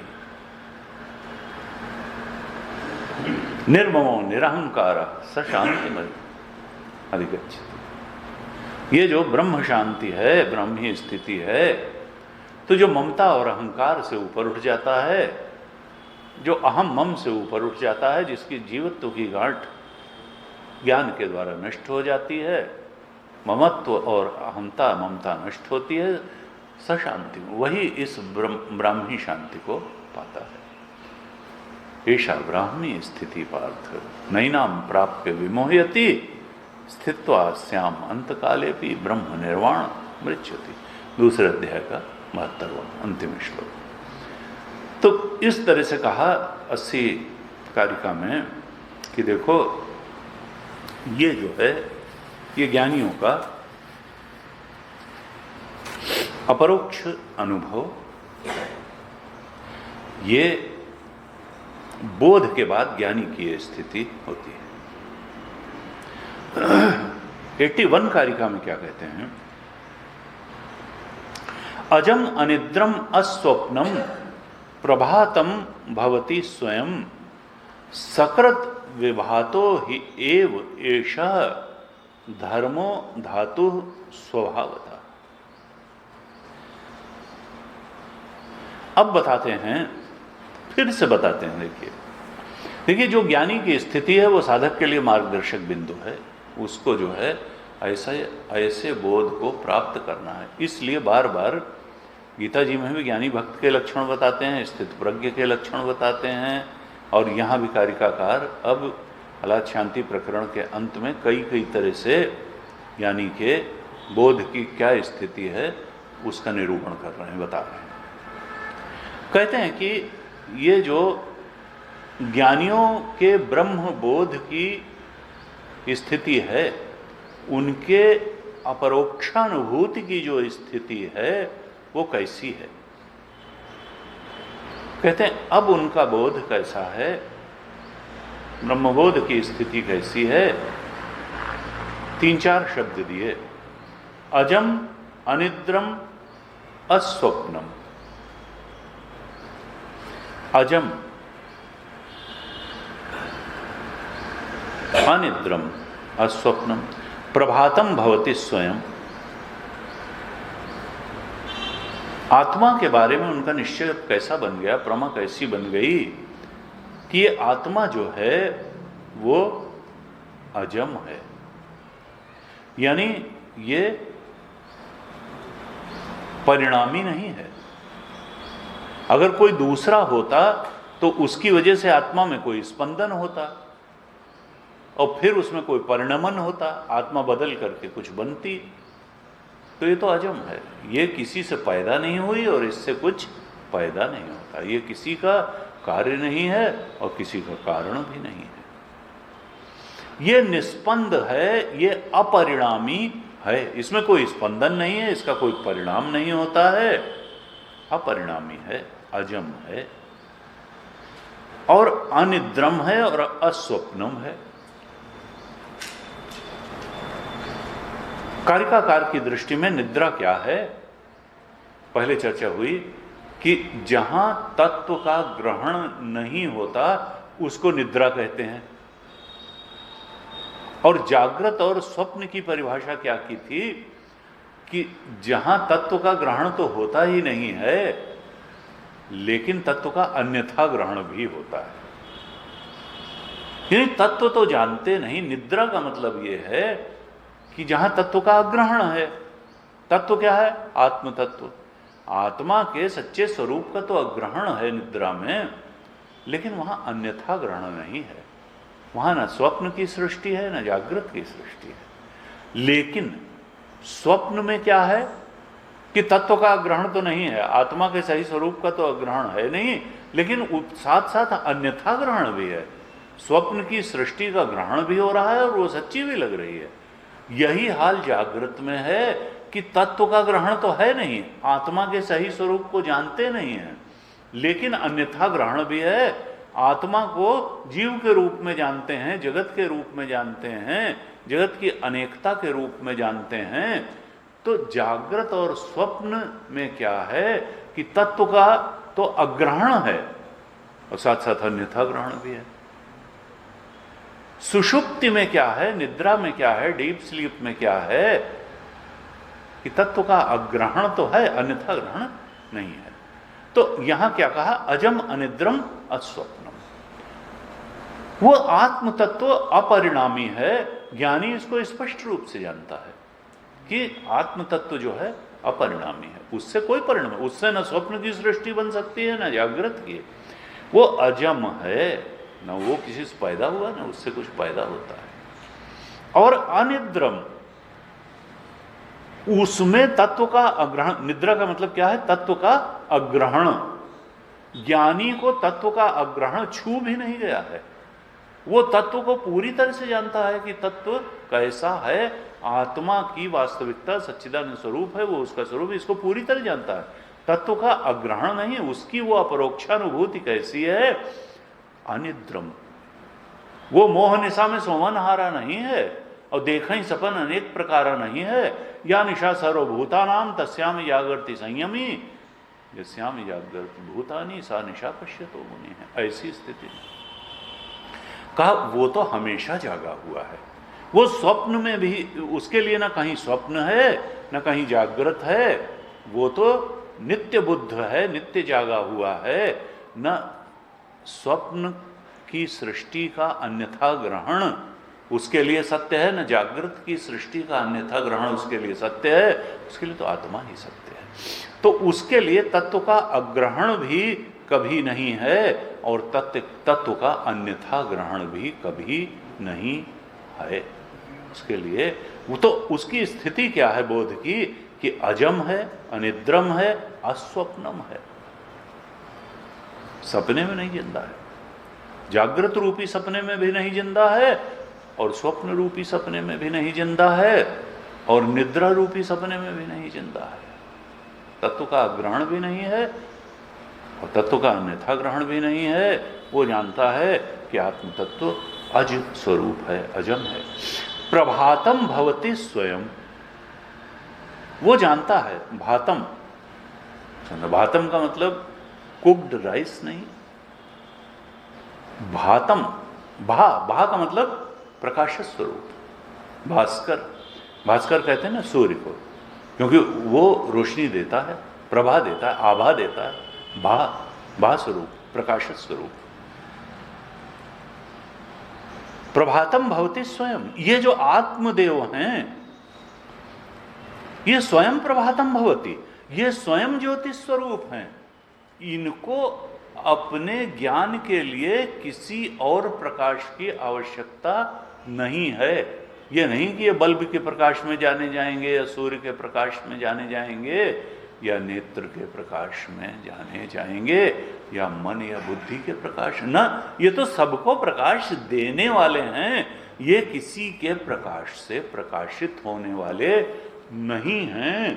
निर्ममो निरहंकार स शांतिमय अधिगच्छति। ये जो ब्रह्म शांति है, ब्रह्मी स्थिति है, तो जो ममता और अहंकार से ऊपर उठ जाता है, जो अहम मम से ऊपर उठ जाता है, जिसकी जीवत्व की गांठ ज्ञान के द्वारा नष्ट हो जाती है, ममत्व और अहंता ममता नष्ट होती है, स शांति, वही इस ब्राह्मी शांति को पाता है। ऐसा ब्राह्मी स्थिति पार्थ नैनाम प्राप्य विमोहयति स्थित्वा स्याम अंतकाले भी ब्रह्म निर्वाण मृच्छति। दूसरे अध्याय का 72वां अंतिम श्लोक। तो इस तरह से कहा 80 कारिका में कि देखो ये जो है ये ज्ञानियों का अपरोक्ष अनुभव, ये बोध के बाद ज्ञानी की ये स्थिति होती है। 81 कारिका में क्या कहते हैं? अजम अनिद्रम अस्वप्नम प्रभातम भवति स्वयं सकृत विभातो हि एव एषः धर्मो धातु स्वभावतः। अब बताते हैं, फिर से बताते हैं। देखिए जो ज्ञानी की स्थिति है वो साधक के लिए मार्गदर्शक बिंदु है। उसको जो है ऐसे बोध को प्राप्त करना है। इसलिए बार बार गीता जी में भी ज्ञानी भक्त के लक्षण बताते हैं, स्थित प्रज्ञ के लक्षण बताते हैं, और यहाँ भी कारिकाकार अब अलाद शांति प्रकरण के अंत में कई तरह से ज्ञानी के बोध की क्या स्थिति है उसका निरूपण कर रहे हैं, बता रहे हैं। कहते हैं कि ये जो ज्ञानियों के ब्रह्म बोध की स्थिति है, उनके अपरोक्षानुभूति की जो स्थिति है वो कैसी है? कहते हैं अब उनका बोध कैसा है, ब्रह्मबोध की स्थिति कैसी है? 3-4 शब्द दिए। अजम अनिद्रम अस्वप्नम। अजम अनिद्रम अस्वप्नम प्रभातम भवति स्वयं। आत्मा के बारे में उनका निश्चय कैसा बन गया, प्रमा कैसी बन गई कि ये आत्मा जो है वो अजम है, यानी ये परिणामी नहीं है। अगर कोई दूसरा होता तो उसकी वजह से आत्मा में कोई स्पंदन होता और फिर उसमें कोई परिणमन होता, आत्मा बदल करके कुछ बनती। तो ये तो अजम है, ये किसी से पैदा नहीं हुई और इससे कुछ पैदा नहीं होता। ये किसी का कार्य नहीं है और किसी का कारण भी नहीं है। ये निस्पंद है, ये अपरिणामी है, इसमें कोई स्पंदन नहीं है, इसका कोई परिणाम नहीं होता है, अपरिणामी है, अजम है और अनिद्रम है और अस्वप्नम है। कारिकाकार की दृष्टि में निद्रा क्या है? पहले चर्चा हुई कि जहां तत्व का ग्रहण नहीं होता उसको निद्रा कहते हैं। और जागृत और स्वप्न की परिभाषा क्या की थी कि जहां तत्व का ग्रहण तो होता ही नहीं है लेकिन तत्व का अन्यथा ग्रहण भी होता है, यानी तत्व तो जानते नहीं। निद्रा का मतलब यह है कि जहां तत्व का अग्रहण है। तत्व क्या है? आत्म तत्व। आत्मा के सच्चे स्वरूप का तो अग्रहण है निद्रा में, लेकिन वहां अन्यथा ग्रहण नहीं है। वहां न स्वप्न की सृष्टि है न जागृत की सृष्टि है। लेकिन स्वप्न में क्या है कि तत्व का ग्रहण तो नहीं है, आत्मा के सही स्वरूप का तो ग्रहण है नहीं, लेकिन साथ साथ अन्यथा ग्रहण भी है। स्वप्न की सृष्टि का ग्रहण भी हो रहा है और वो सच्ची भी लग रही है। यही हाल जागृत में है कि तत्व का ग्रहण तो है नहीं, आत्मा के सही स्वरूप को जानते नहीं है, लेकिन अन्यथा ग्रहण भी है। आत्मा को जीव के रूप में जानते हैं, जगत के रूप में जानते हैं, जगत की अनेकता के रूप में जानते हैं। तो जागृत और स्वप्न में क्या है कि तत्व का तो अग्रहण है और साथ साथ अन्यथा ग्रहण भी है। सुषुप्ति में क्या है, निद्रा में क्या है, डीप स्लीप में क्या है कि तत्व का अग्रहण तो है, अन्यथा ग्रहण नहीं है। तो यहां क्या कहा, अजम अनिद्रम अस्वप्नम। वो आत्म तत्व अपरिणामी है। ज्ञानी इसको स्पष्ट रूप से जानता है कि आत्म तत्व जो है अपरिणामी है, उससे कोई परिणाम, उससे न स्वप्न की सृष्टि बन सकती है न जागृत की। वो अजम है, न वो किसी से पैदा हुआ न उससे कुछ पैदा होता है। और अनिद्रम, उसमें तत्व का अग्रहण, निद्रा का मतलब क्या है, तत्व का अग्रहण। ज्ञानी को तत्व का अग्रहण छू भी नहीं गया है। वो तत्व को पूरी तरह से जानता है कि तत्व कैसा है, आत्मा की वास्तविकता सच्चिदानंद स्वरूप है, वो उसका स्वरूप, इसको पूरी तरह जानता है। तत्व का अग्रहण नहीं, उसकी वो अपरोक्षानुभूति कैसी है, अनिद्रम। वो मोह निशा में सोमन हारा नहीं है और देखा ही सपन अनेक प्रकार नहीं है। या निशा सर्वभूतानाम तस्याम जागृति संयमी, यस्याम जागृति भूतानी सा निशा पश्यतो मुनि है। ऐसी स्थिति कहा वो तो हमेशा जागा हुआ है। वो स्वप्न में भी, उसके लिए ना कहीं स्वप्न है ना कहीं जागृत है, वो तो नित्य बुद्ध है, नित्य जागा हुआ है। न स्वप्न की सृष्टि का अन्यथा ग्रहण उसके लिए सत्य है, न जागृत की सृष्टि का अन्यथा ग्रहण उसके लिए सत्य है। उसके लिए तो आत्मा ही सत्य है। तो उसके लिए तत्व का अग्रहण भी कभी नहीं है और तत्व का अन्यथा ग्रहण भी कभी नहीं है। उसके लिए वो तो, उसकी स्थिति क्या है बोध की, कि अजम है, अनिद्रम है, अस्वप्नम है। सपने में नहीं जिंदा है, जागृत रूपी सपने में भी नहीं जिंदा है और स्वप्न रूपी सपने में भी नहीं जिंदा है और निद्रा रूपी सपने में भी नहीं जिंदा है। तत्व का ग्रहण भी नहीं है और तत्व का अन्यथा ग्रहण भी नहीं है। वो जानता है कि आत्म तत्व अज स्वरूप है, अजम है। प्रभातम भवति स्वयं, वो जानता है। भातम, भातम का मतलब कुक्ड राइस नहीं, भातम, भा का मतलब प्रकाश स्वरूप, भास्कर। भास्कर कहते हैं ना सूर्य को, क्योंकि वो रोशनी देता है, प्रभा देता है, आभा देता है। भा स्वरूप, प्रकाश स्वरूप। प्रभातम भवति स्वयं, ये जो आत्मदेव हैं ये स्वयं प्रभातम भवति, ये स्वयं ज्योति स्वरूप हैं। इनको अपने ज्ञान के लिए किसी और प्रकाश की आवश्यकता नहीं है। ये नहीं कि ये बल्ब के प्रकाश में जाने जाएंगे या सूर्य के प्रकाश में जाने जाएंगे या नेत्र के प्रकाश में जाने जाएंगे या मन या बुद्धि के प्रकाश, न, ये तो सबको प्रकाश देने वाले हैं। ये किसी के प्रकाश से प्रकाशित होने वाले नहीं हैं।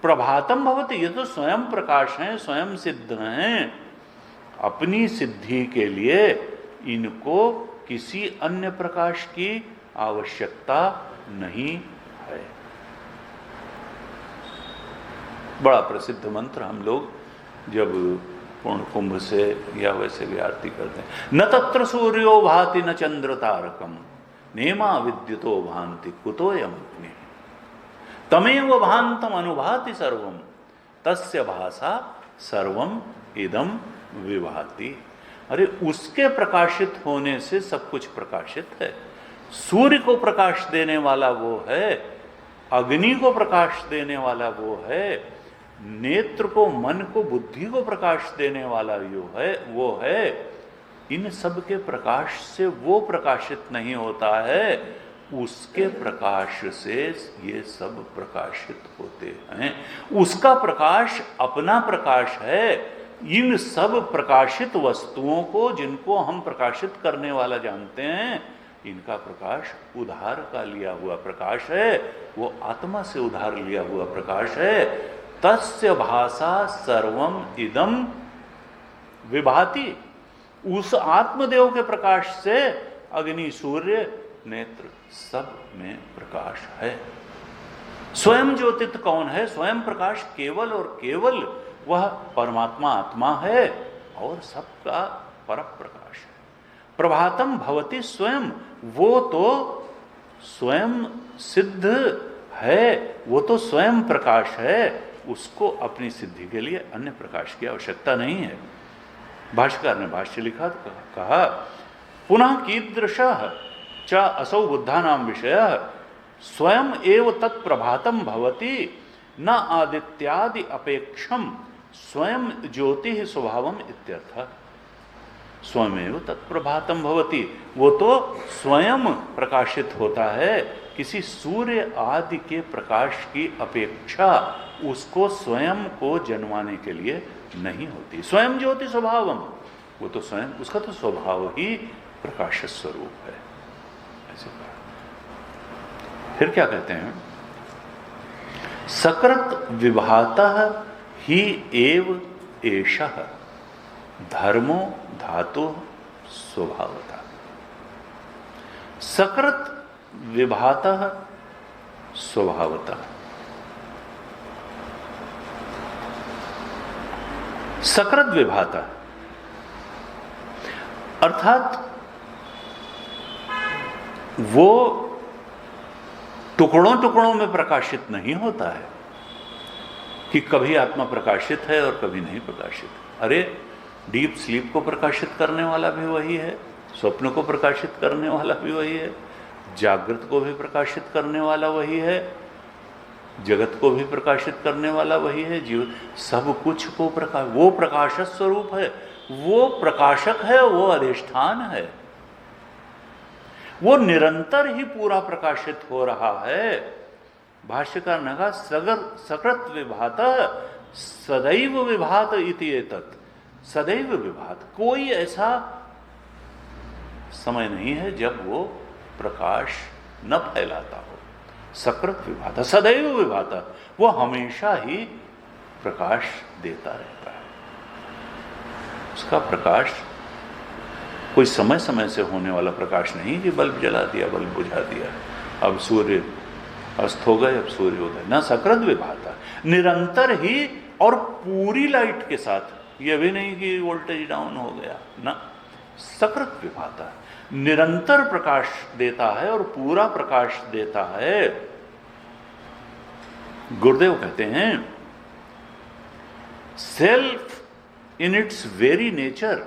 प्रभातम भवति, ये तो स्वयं प्रकाश हैं, स्वयं सिद्ध हैं। अपनी सिद्धि के लिए इनको किसी अन्य प्रकाश की आवश्यकता नहीं है। बड़ा प्रसिद्ध मंत्र हम लोग जब पूर्ण कुंभ से या वैसे भी आरती करते हैं, न तत्र सूर्यो भाति न चंद्र तारकम नेमा विद्युतो भांति कुतोयम अग्नि तमेव भांतम अनुभाति सर्वम तस्य भाषा सर्वम इदम विभाति। अरे उसके प्रकाशित होने से सब कुछ प्रकाशित है। सूर्य को प्रकाश देने वाला वो है, अग्नि को प्रकाश देने वाला वो है, नेत्र को, मन को, बुद्धि को प्रकाश देने वाला वो है। इन सब के प्रकाश से वो प्रकाशित नहीं होता है, उसके प्रकाश से ये सब प्रकाशित होते हैं। उसका प्रकाश अपना प्रकाश है, इन सब प्रकाशित वस्तुओं को, जिनको हम प्रकाशित करने वाला जानते हैं, इनका प्रकाश उधार का लिया हुआ प्रकाश है, वो आत्मा से उधार लिया हुआ प्रकाश है। तस्य भाषा सर्वम इदम विभाति, उस आत्मदेव के प्रकाश से अग्नि, सूर्य, नेत्र सब में प्रकाश है। स्वयं ज्योतित कौन है? स्वयं प्रकाश केवल और केवल वह परमात्मा आत्मा है और सबका पर प्रकाश है। प्रभातम भवति स्वयं, वो तो स्वयं सिद्ध है, वो तो स्वयं प्रकाश है, उसको अपनी सिद्धि के लिए अन्य प्रकाश की आवश्यकता नहीं है। भाष्यकार ने भाष्य लिखा, कहा पुनः कीदृशः च असौ बुद्धानां विषयः स्वयं एव तत्प्रभातम भवति न आदित्यादि अपेक्षम स्वयं ज्योति स्वभावम इत्यर्थः। स्वयमेव तत्प्रभातम भवति, वो तो स्वयं प्रकाशित होता है, किसी सूर्य आदि के प्रकाश की अपेक्षा उसको स्वयं को जन्माने के लिए नहीं होती। स्वयं ज्योति स्वभावम, वो तो स्वयं, उसका तो स्वभाव ही प्रकाश स्वरूप है, ऐसे कहा। फिर क्या कहते हैं? सकृत विभातः ही एव एषः धर्मो धातु स्वभावतः। सकृत विभातः स्वभावतः, सकृत विभातः अर्थात वो टुकड़ों टुकड़ों में प्रकाशित नहीं होता है कि कभी आत्मा प्रकाशित है और कभी नहीं प्रकाशित। अरे डीप स्लीप को प्रकाशित करने वाला भी वही है, स्वप्न को प्रकाशित करने वाला भी वही है, जागृत को भी प्रकाशित करने वाला वही है, जगत को भी प्रकाशित करने वाला वही है, जीव सब कुछ को प्रकाश, वो प्रकाश स्वरूप है, वो प्रकाशक है, वो अधिष्ठान है, वो निरंतर ही पूरा प्रकाशित हो रहा है। भाष्यकार ने कहा सकृत विभात सदैव विभात इति एतत्, सदैव विभात, कोई ऐसा समय नहीं है जब वो प्रकाश न फैलाता हो। सकृत विभात सदैव विभात, वो हमेशा ही प्रकाश देता रहता है। उसका प्रकाश कोई समय समय से होने वाला प्रकाश नहीं कि बल्ब जला दिया, बल्ब बुझा दिया, अब सूर्य अस्त हो गए, अब सूर्योदय, ना, सकृत विभाता, निरंतर ही और पूरी लाइट के साथ, यह भी नहीं कि वोल्टेज डाउन हो गया, ना, सकृत विभाता, निरंतर प्रकाश देता है और पूरा प्रकाश देता है। गुरुदेव कहते हैं self in its very nature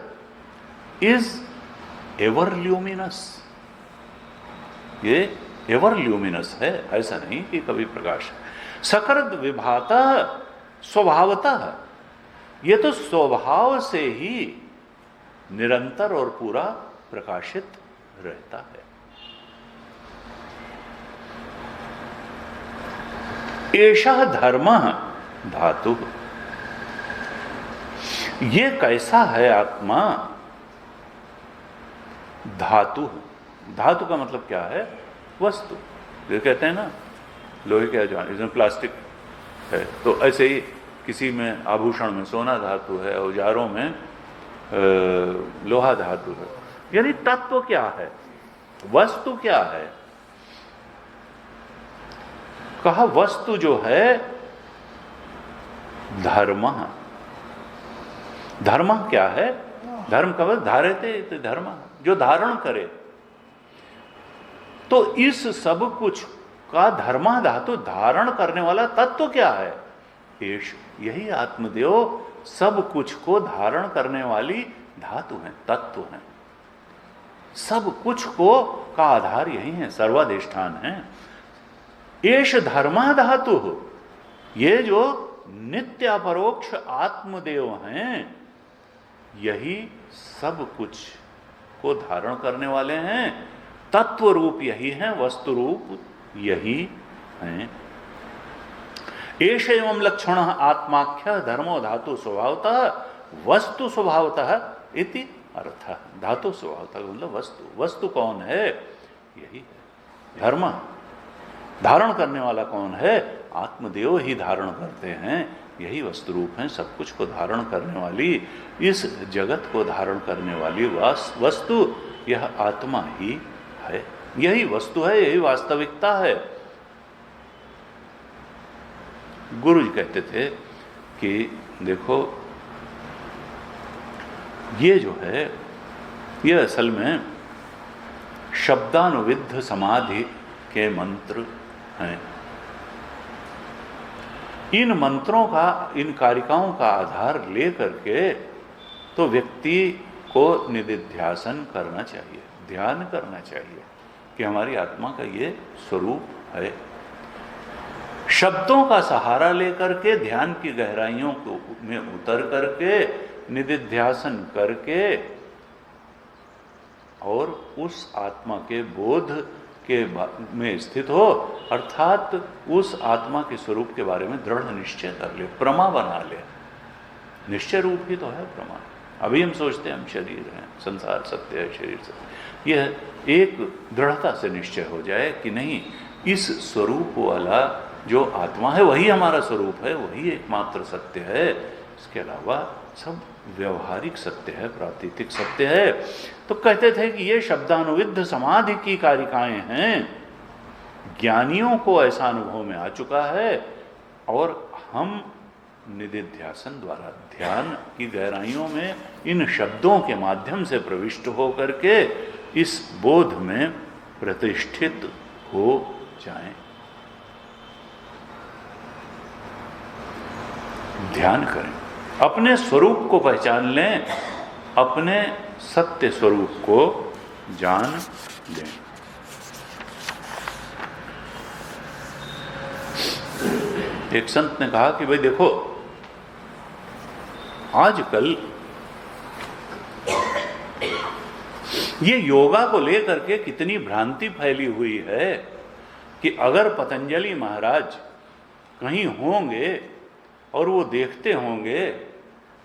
is ever luminous, ये एवर ल्यूमिनस है, ऐसा नहीं कि कभी प्रकाश है। सकृत विभातः स्वभावतः, ये तो स्वभाव से ही निरंतर और पूरा प्रकाशित रहता है। एषः धर्मः धातु, ये कैसा है आत्मा? धातु, धातु का मतलब क्या है? वस्तु। ये कहते हैं ना लोहे के इसमें प्लास्टिक है, तो ऐसे ही किसी में आभूषण में सोना धातु है, औजारों में लोहा धातु है। यानी तत्व क्या है, वस्तु क्या है? कहा वस्तु जो है धर्म। धर्म क्या है? धर्म का मतलब धारते तो धर्म, जो धारण करे। तो इस सब कुछ का धर्म धातु, धारण करने वाला तत्व क्या है? यही आत्मदेव सब कुछ को धारण करने वाली धातु है, तत्व है। सब कुछ को का आधार यही है, सर्वाधिष्ठान है। एष धर्म धातु, ये जो नित्य अपरोक्ष आत्मदेव हैं, यही सब कुछ को धारण करने वाले हैं। तत्व रूप यही है, वस्तु रूप यही है। एष एवं लक्षण आत्माख्य धर्मो धातु स्वभावतः वस्तु स्वभावतः इति अर्थ। धातु स्वभावतः मतलब वस्तु। वस्तु कौन है? यही है धर्म। धारण करने वाला कौन है? आत्मदेव ही धारण करते हैं। यही वस्तु रूप है। सब कुछ को धारण करने वाली, इस जगत को धारण करने वाली वस्तु यह आत्मा ही है। यही वस्तु है, यही वास्तविकता है। गुरु जी कहते थे कि देखो ये जो है ये असल में शब्दानुविद्ध समाधि के मंत्र हैं। इन मंत्रों का, इन कारिकाओं का आधार ले करके तो व्यक्ति को निदिध्यासन करना चाहिए, ध्यान करना चाहिए कि हमारी आत्मा का ये स्वरूप है। शब्दों का सहारा लेकर के ध्यान की गहराइयों को में उतर करके निदिध्यासन करके और उस आत्मा के बोध के में स्थित हो, अर्थात उस आत्मा के स्वरूप के बारे में दृढ़ निश्चय कर ले, प्रमा बना ले। निश्चय रूप ही तो है प्रमा। अभी हम सोचते हैं हम शरीर हैं, संसार सत्य है, शरीर सत्य। यह एक दृढ़ता से निश्चय हो जाए कि नहीं, इस स्वरूप वाला जो आत्मा है वही हमारा स्वरूप है, वही एकमात्र सत्य है। इसके अलावा सब व्यवहारिक सत्य है, प्रातीतिक सत्य है। तो कहते थे कि ये शब्दानुविद्ध समाधि की कारिकाएं हैं। ज्ञानियों को ऐसा अनुभव में आ चुका है और हम निदिध्यासन द्वारा ध्यान की गहराइयों में इन शब्दों के माध्यम से प्रविष्ट हो करके इस बोध में प्रतिष्ठित हो जाएं। ध्यान करें, अपने स्वरूप को पहचान लें, अपने सत्य स्वरूप को जान लें। एक संत ने कहा कि भाई देखो, आजकल ये योगा को लेकर के कितनी भ्रांति फैली हुई है कि अगर पतंजलि महाराज कहीं होंगे और वो देखते होंगे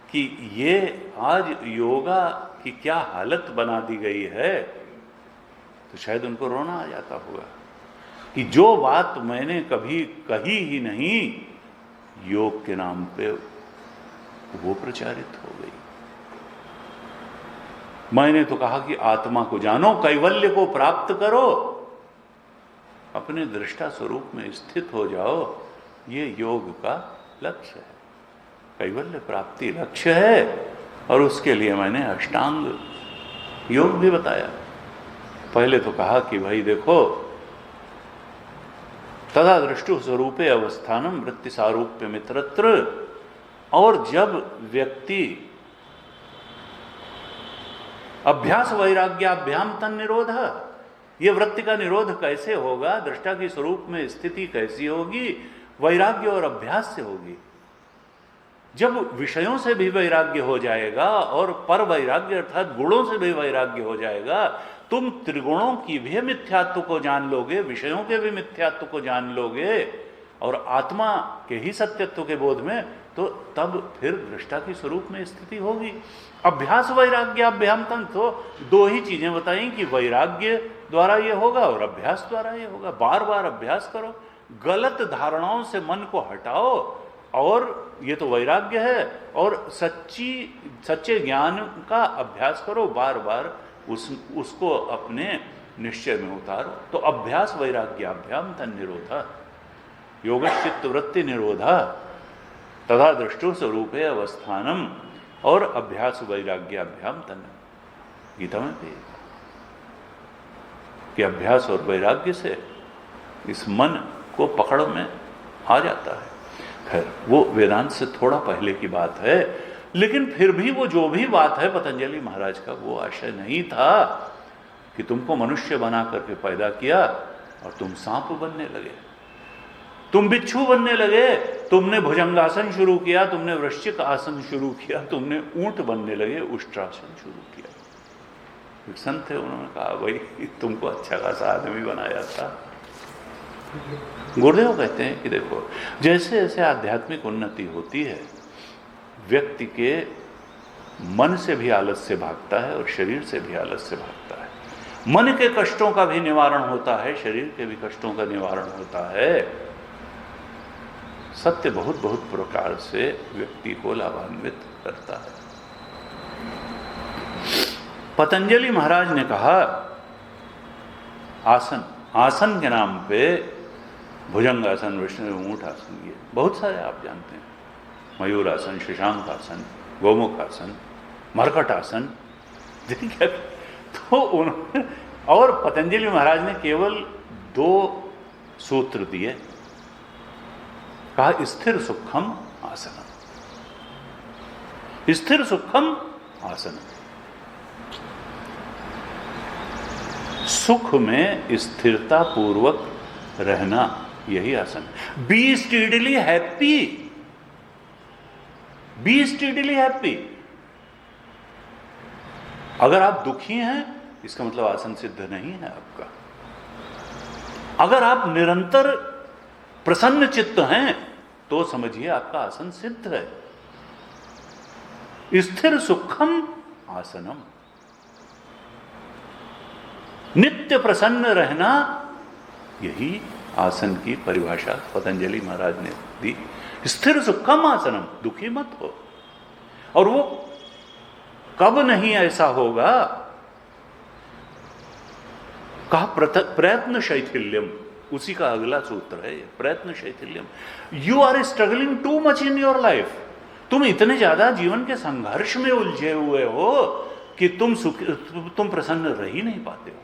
कि ये आज योगा की क्या हालत बना दी गई है, तो शायद उनको रोना आ जाता होगा कि जो बात मैंने कभी कही ही नहीं, योग के नाम पे वो प्रचारित हो गई। मैंने तो कहा कि आत्मा को जानो, कैवल्य को प्राप्त करो, अपने दृष्टा स्वरूप में स्थित हो जाओ। ये योग का लक्ष्य है, कैवल्य प्राप्ति लक्ष्य है। और उसके लिए मैंने अष्टांग योग भी बताया। पहले तो कहा कि भाई देखो, तदा दृष्टु स्वरूपे अवस्थानम वृत्ति सारूप्य मित्रत्र। और जब व्यक्ति अभ्यास वैराग्याभ्याम तन निरोध, ये वृत्ति का निरोध कैसे होगा, दृष्टा की स्वरूप में स्थिति कैसी होगी, वैराग्य और अभ्यास से होगी। जब विषयों से भी वैराग्य हो जाएगा और पर वैराग्य अर्थात गुणों से भी वैराग्य हो जाएगा, तुम त्रिगुणों की भी मिथ्यात्व को जान लोगे, विषयों के भी मिथ्यात्व को जान लोगे और आत्मा के ही सत्यत्व के बोध में, तो तब फिर दृष्टा की स्वरूप में स्थिति होगी। अभ्यास वैराग्य अभ्याम तन, तो दो ही चीजें बताई कि वैराग्य द्वारा ये होगा और अभ्यास द्वारा ये होगा। बार बार अभ्यास करो, गलत धारणाओं से मन को हटाओ, और ये तो वैराग्य है, और सच्चे ज्ञान का अभ्यास करो, बार बार उसको अपने निश्चय में उतारो। तो अभ्यास वैराग्याभ्याम तन निरोधा, योगश्चित्त वृत्ति निरोधा, तथा दृष्टु स्वरूपे अवस्थानम, और अभ्यास वैराग्याभ्याम तन। गीता में भी कि अभ्यास और वैराग्य से इस मन को पकड़ में आ जाता है। खैर वो वेदांत से थोड़ा पहले की बात है, लेकिन फिर भी वो जो भी बात है पतंजलि महाराज का, वो आशय नहीं था कि तुमको मनुष्य बना करके पैदा किया और तुम सांप बनने लगे, तुम बिच्छू बनने लगे, तुमने भुजंगासन शुरू किया, तुमने वृश्चिक आसन शुरू किया, तुमने ऊंट बनने लगे, उष्ट्रासन शुरू किया। एक संत थे, उन्होंने कहा भाई तुमको अच्छा खासा आदमी बनाया था। गुरुदेव कहते हैं कि देखो, जैसे जैसे आध्यात्मिक उन्नति होती है, व्यक्ति के मन से भी आलस्य भागता है और शरीर से भी आलस्य भागता है। मन के कष्टों का भी निवारण होता है, शरीर के भी कष्टों का निवारण होता है। सत्य बहुत बहुत प्रकार से व्यक्ति को लाभान्वित करता है। पतंजलि महाराज ने कहा आसन, आसन के नाम पे भुजंगासन, विष्णु ऊंट आसन, ये बहुत सारे आप जानते हैं, मयूर आसन, शशांक आसन, गोमुख आसन, मरकट आसन, देखिए। तो उन्होंने, और पतंजलि महाराज ने केवल 2 सूत्र दिए, कहा स्थिर सुखम आसनम, स्थिर सुखम आसनम। सुख में स्थिरता पूर्वक रहना, यही आसन। Be steadily happy, be steadily happy. अगर आप दुखी हैं, इसका मतलब आसन सिद्ध नहीं है आपका। अगर आप निरंतर प्रसन्न चित्त हैं, तो समझिए आपका आसन सिद्ध है। स्थिर सुखम आसनम, नित्य प्रसन्न रहना, यही आसन की परिभाषा पतंजलि महाराज ने दी। स्थिर सुखम आसनम, दुखी मत हो। और वो कब नहीं ऐसा होगा? कहा प्रयत्न शैथिल्यम, उसी का अगला सूत्र है प्रयत्न शैथिल्यम। You are struggling too much in your life. तुम इतने ज्यादा जीवन के संघर्ष में उलझे हुए हो कि तुम प्रसन्न रह ही नहीं पाते हो।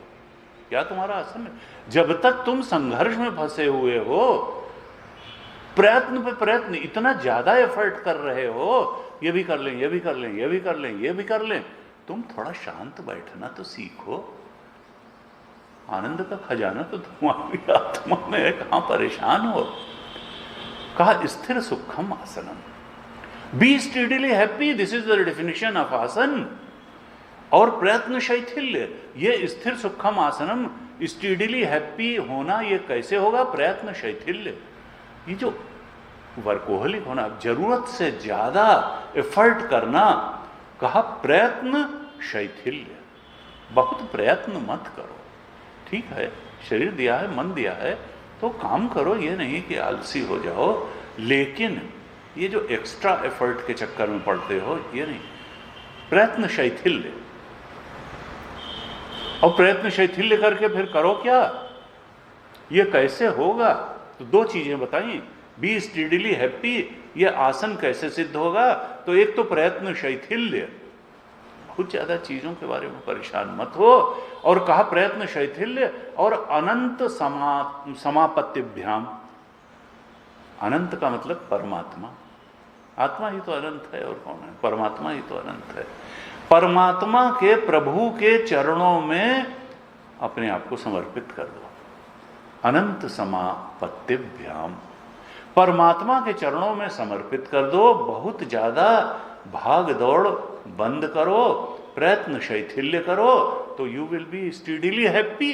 क्या तुम्हारा आसन है? जब तक तुम संघर्ष में फंसे हुए हो, प्रयत्न पे प्रयत्न, इतना ज्यादा एफर्ट कर रहे हो, ये भी कर लें, ये भी कर लें, ये भी कर लें, ये भी कर लें, तुम थोड़ा शांत बैठना तो सीखो। आनंद का खजाना तो तुम्हारी आत्मा में है, कहां परेशान हो। कहा स्थिर सुखम आसनम, be steadily happy, this is the definition of asan. और प्रयत्न शैथिल्य, ये स्थिर सुखम आसनम, स्टेडीली हैप्पी होना, ये कैसे होगा? प्रयत्न शैथिल्य, ये जो वर्कोहलिक होना, जरूरत से ज्यादा एफर्ट करना, कहा प्रयत्न शैथिल्य। बहुत प्रयत्न मत करो, ठीक है, शरीर दिया है, मन दिया है, तो काम करो, ये नहीं कि आलसी हो जाओ। लेकिन ये जो एक्स्ट्रा एफर्ट के चक्कर में पड़ते हो, ये नहीं। प्रयत्न शैथिल्य, और प्रयत्न शैथिल्य करके फिर करो क्या? ये कैसे होगा? तो 2 चीजें बताई। बी स्टेडीली हैप्पी, ये आसन कैसे सिद्ध होगा? तो एक तो प्रयत्न शैथिल्य, बहुत ज्यादा चीजों के बारे में परेशान मत हो। और कहा प्रयत्न शैथिल्य और अनंत समापत्तिभ्याम। अनंत का मतलब परमात्मा, आत्मा ही तो अनंत है, और कौन है? परमात्मा ही तो अनंत है। परमात्मा के, प्रभु के चरणों में अपने आप को समर्पित कर दो। अनंत समापत्तिभ्याम, परमात्मा के चरणों में समर्पित कर दो। बहुत ज्यादा भाग दौड़ बंद करो, प्रयत्न शैथिल्य करो, तो you will be steadily happy.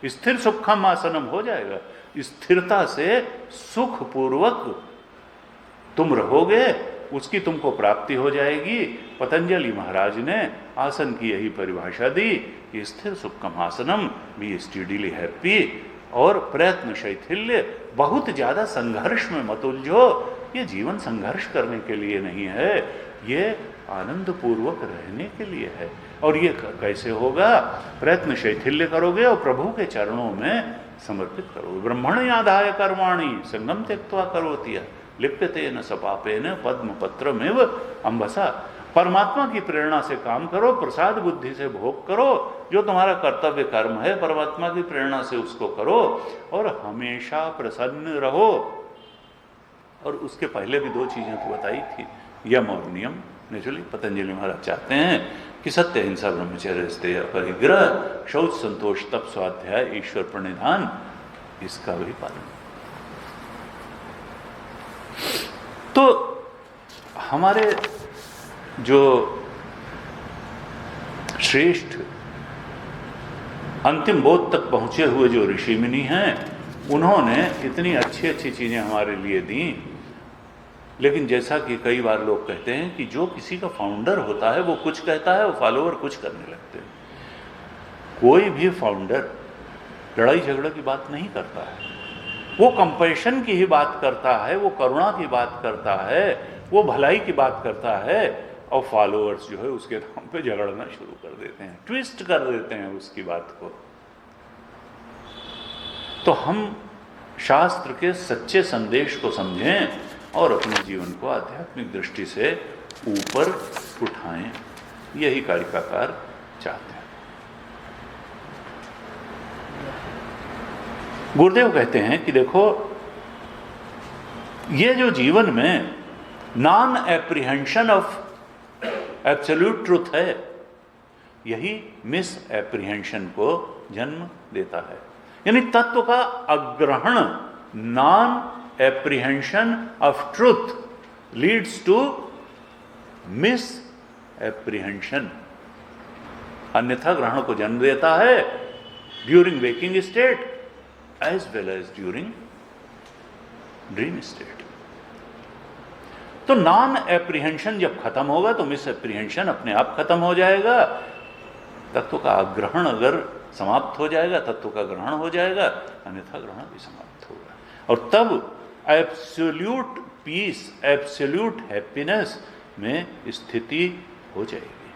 स्थिर सुखम आसनम हो जाएगा। स्थिरता से सुखपूर्वक तुम रहोगे, उसकी तुमको प्राप्ति हो जाएगी। पतंजलि महाराज ने आसन की यही परिभाषा दी कि स्थिर सुखम आसनम, बी स्टेडीली हैप्पी, और प्रयत्न शैथिल्य, बहुत ज्यादा संघर्ष में मत उलझो। ये जीवन संघर्ष करने के लिए नहीं है, ये आनंद पूर्वक रहने के लिए है। और ये कैसे होगा? प्रयत्न शैथिल्य करोगे और प्रभु के चरणों में समर्पित करोगे। ब्रह्मण आदाय कर्माणि संगम त्यक्त्वा करोति लिप्यते न सपापेन पद्म पत्रमेव अंबसा। परमात्मा की प्रेरणा से काम करो, प्रसाद बुद्धि से भोग करो, जो तुम्हारा कर्तव्य कर्म है परमात्मा की प्रेरणा से उसको करो, और हमेशा प्रसन्न रहो। और उसके पहले भी 2 चीजें तो बताई थी, यम और नियम। नेचुरली पतंजलि महाराज चाहते हैं कि सत्य, हिंसा, ब्रह्मचर्य, स्तेय, परिग्रह, शौच, संतोष, तप, स्वाध्याय, ईश्वर प्रणिधान, इसका भी पालन। तो हमारे जो श्रेष्ठ अंतिम बोध तक पहुंचे हुए जो ऋषि मुनि हैं, उन्होंने इतनी अच्छी अच्छी चीजें हमारे लिए दी लेकिन जैसा कि कई बार लोग कहते हैं कि जो किसी का फाउंडर होता है वो कुछ कहता है, वो फॉलोअर कुछ करने लगते हैं। कोई भी फाउंडर लड़ाई झगड़े की बात नहीं करता है, वो कंपैशन की ही बात करता है, वो करुणा की बात करता है, वो भलाई की बात करता है, और फॉलोअर्स जो है उसके नाम पे झगड़ना शुरू कर देते हैं, ट्विस्ट कर देते हैं उसकी बात को। तो हम शास्त्र के सच्चे संदेश को समझें और अपने जीवन को आध्यात्मिक दृष्टि से ऊपर उठाएं, यही कारिकाकार चाहते हैं। गुरुदेव कहते हैं कि देखो, ये जो जीवन में non apprehension of absolute truth है, यही मिस एप्रीहेंशन को जन्म देता है। यानी तत्व का अग्रहण, non apprehension of truth leads to misapprehension, अन्यथा ग्रहण को जन्म देता है during waking state as well as during dream state. तो नॉन एप्रीहेंशन जब खत्म होगा तो मिस एप्रीहेंशन अपने आप खत्म हो जाएगा। तत्व का आग्रहण अगर समाप्त हो जाएगा, तत्व का ग्रहण हो जाएगा, अन्यथा ग्रहण भी समाप्त होगा, और तब एब्सोल्यूट पीस, एब्सोल्यूट हैप्पीनेस में स्थिति हो जाएगी।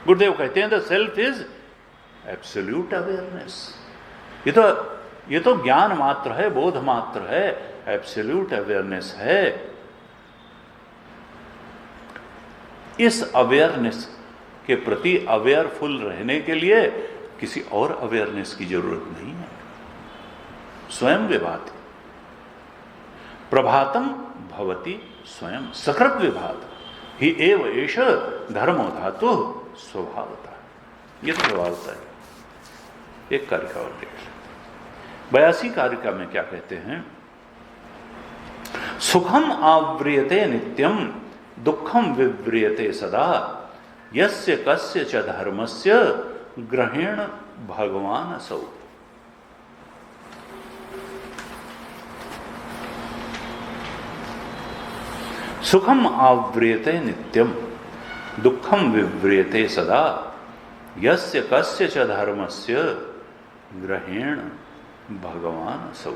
गुरुदेव कहते हैं the self is absolute awareness. ये तो ज्ञान मात्र है, बोध मात्र है, एब्सोल्यूट अवेयरनेस है। इस अवेयरनेस के प्रति अवेयरफुल रहने के लिए किसी और अवेयरनेस की जरूरत नहीं है। स्वयं विभाति प्रभातम भवति स्वयं सकृत विभात ही एव एष धर्मो धातु स्वभावता। ये तो स्वभावता है। एक कारिका और देख 82 कारिका में क्या कहते हैं? सुखम आव्रियते नित्यम दुखम विव्रियते सदा यस्य कस्य च धर्मस्य ग्रहेण भगवान असौ। सुखम आव्रियते नित्यम दुखम विव्रियते सदा यस्य कस्य च धर्मस्य ग्रहेण भगवान असौ।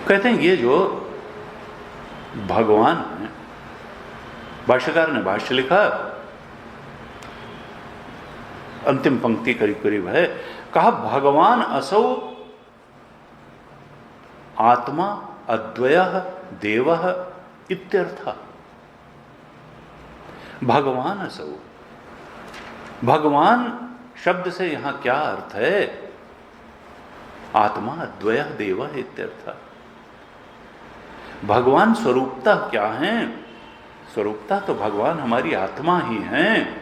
कहते हैं ये जो भगवान है, भाष्यकार ने भाष्य लिखा, अंतिम पंक्ति करीब करीब है, कहा भगवान असौ आत्मा अद्वयः देवः इत्यर्थ। भगवान असौ, भगवान शब्द से यहां क्या अर्थ है? आत्मा अद्वयः देवः इत्यर्थ। भगवान स्वरूपता क्या है? स्वरूपता तो भगवान हमारी आत्मा ही हैं,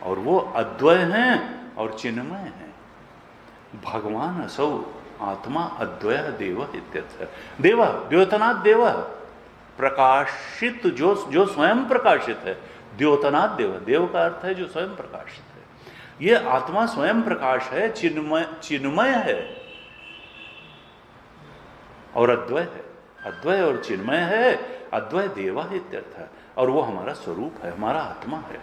और वो अद्वय हैं और चिन्मय हैं। भगवान असौ आत्मा अद्वय देव इत्यर्थ। देव द्योतनात् देव, प्रकाशित जो स्वयं प्रकाशित है। द्योतनात् देव, देव का अर्थ है जो स्वयं प्रकाशित है। ये आत्मा स्वयं प्रकाश है, चिन्मय है और अद्वय है। अद्वय और चिन्मय है, अद्वय देवा इत्यर्थ है, और वो हमारा स्वरूप है, हमारा आत्मा है।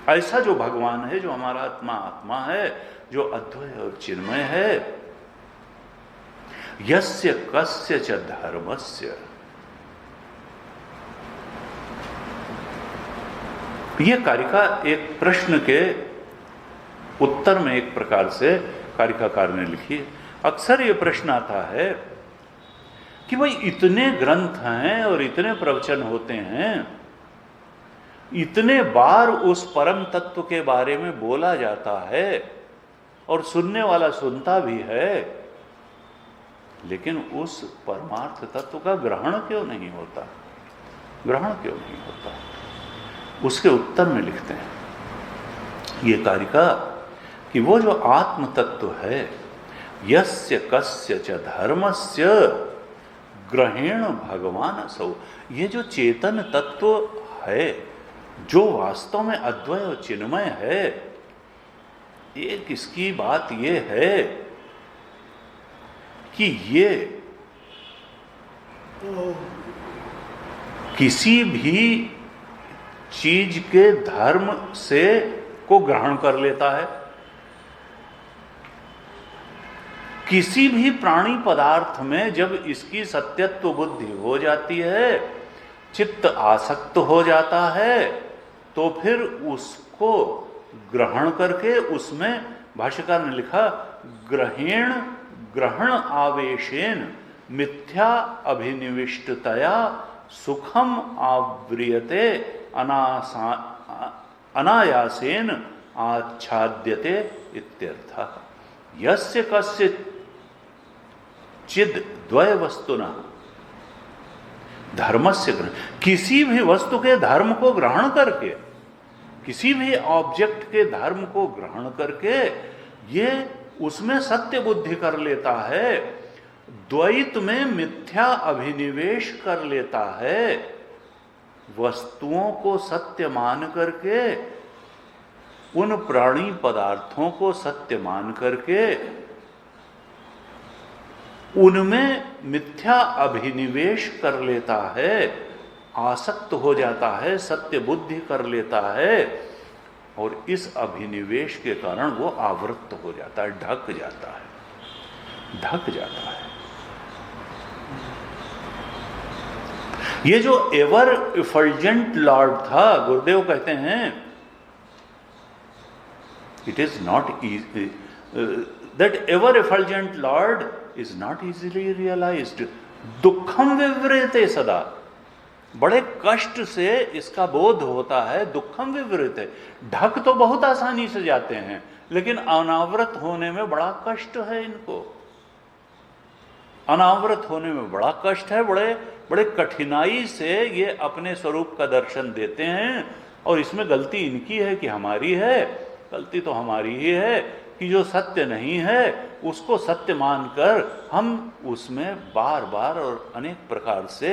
ऐसा जो भगवान है, जो हमारा आत्मा है, जो अद्वय और चिन्मय है, यस्य कस्य च धर्मस्य। यह कारिका एक प्रश्न के उत्तर में एक प्रकार से कारिकाकार ने लिखी। अक्सर यह प्रश्न आता है कि भाई इतने ग्रंथ हैं और इतने प्रवचन होते हैं, इतने बार उस परम तत्व के बारे में बोला जाता है और सुनने वाला सुनता भी है, लेकिन उस परमार्थ तत्व का ग्रहण क्यों नहीं होता? ग्रहण क्यों नहीं होता? उसके उत्तर में लिखते हैं ये कारिका कि वो जो आत्म तत्व है, यस्य कस्य च धर्मस्य ग्रहेण भगवान असौ। ये जो चेतन तत्व है, जो वास्तव में अद्वय और चिन्मय है, ये किसकी बात ये है कि ये किसी भी चीज के धर्म से को ग्रहण कर लेता है, किसी भी प्राणी पदार्थ में जब इसकी सत्यत्व बुद्धि हो जाती है, चित्त आसक्त हो जाता है, तो फिर उसको ग्रहण करके उसमें भाष्यकार ने लिखा ग्रहण आवेशेन मिथ्या अभिनिविष्टतया सुखम आव्रियते अनायासेन आच्छाद्यते इत्यर्थः। यस्य कस्य चिद द्वय वस्तुना धर्मस्य ग्रहण, किसी भी वस्तु के धर्म को ग्रहण करके, किसी भी ऑब्जेक्ट के धर्म को ग्रहण करके ये उसमें सत्य बुद्धि कर लेता है, द्वैत में मिथ्या अभिनिवेश कर लेता है, वस्तुओं को सत्य मान करके, उन प्राणी पदार्थों को सत्य मान करके उनमें मिथ्या अभिनिवेश कर लेता है, आसक्त हो जाता है, सत्य बुद्धि कर लेता है, और इस अभिनिवेश के कारण वो आवृत्त हो जाता है, ढक जाता है, ढक जाता है। ये जो एवर इफल्जेंट लॉर्ड था, गुरुदेव कहते हैं it is not easy, that ever effulgent lord is not easily realised, दुखम विवृते सदा, बड़े कष्ट से इसका बोध होता है, दुखम विवृते, ढक तो बहुत आसानी से जाते हैं लेकिन अनावृत होने में बड़ा कष्ट है इनको, अनावृत होने में बड़ा कष्ट है, बड़े कठिनाई से ये अपने स्वरूप का दर्शन देते हैं। और इसमें गलती इनकी है कि हमारी है? गलती तो हमारी ही है कि जो सत्य नहीं है उसको सत्य मानकर हम उसमें बार बार और अनेक प्रकार से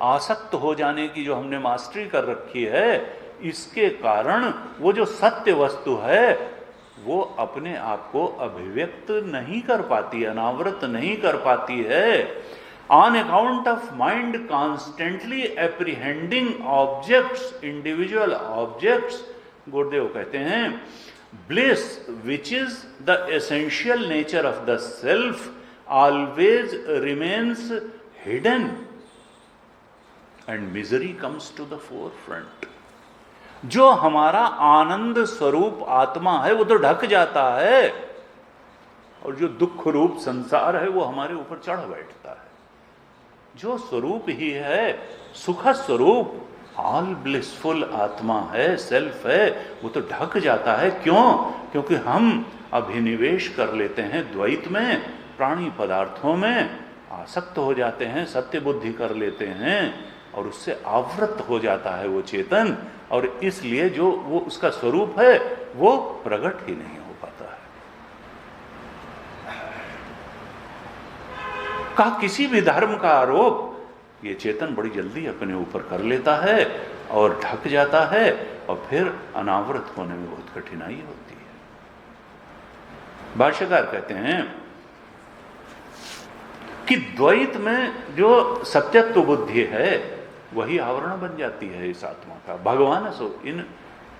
आसक्त हो जाने की जो हमने मास्टरी कर रखी है, इसके कारण वो जो सत्य वस्तु है वो अपने आप को अभिव्यक्त नहीं कर पाती, अनावृत नहीं कर पाती है। On account of mind constantly apprehending objects, individual objects, Gurudev कहते हैं bliss, which is the essential nature of the self, always remains hidden and misery comes to the forefront. जो हमारा आनंद स्वरूप आत्मा है वो तो ढक जाता है, और जो दुख रूप संसार है वो हमारे ऊपर चढ़ बैठता है। जो स्वरूप ही है, सुख स्वरूप, ऑल ब्लिसफुल आत्मा है, सेल्फ है, वो तो ढक जाता है। क्यों? क्योंकि हम अभिनिवेश कर लेते हैं द्वैत में, प्राणी पदार्थों में आसक्त हो जाते हैं, सत्य बुद्धि कर लेते हैं और उससे आवृत हो जाता है वो चेतन, और इसलिए जो वो उसका स्वरूप है वो प्रकट ही नहीं हो पाता है। का किसी भी धर्म का आरोप ये चेतन बड़ी जल्दी अपने ऊपर कर लेता है और ढक जाता है, और फिर अनावृत होने में बहुत कठिनाई होती है। भाष्यकार कहते हैं कि द्वैत में जो सत्यत्व बुद्धि है वही आवरण बन जाती है इस आत्मा का। भगवान इन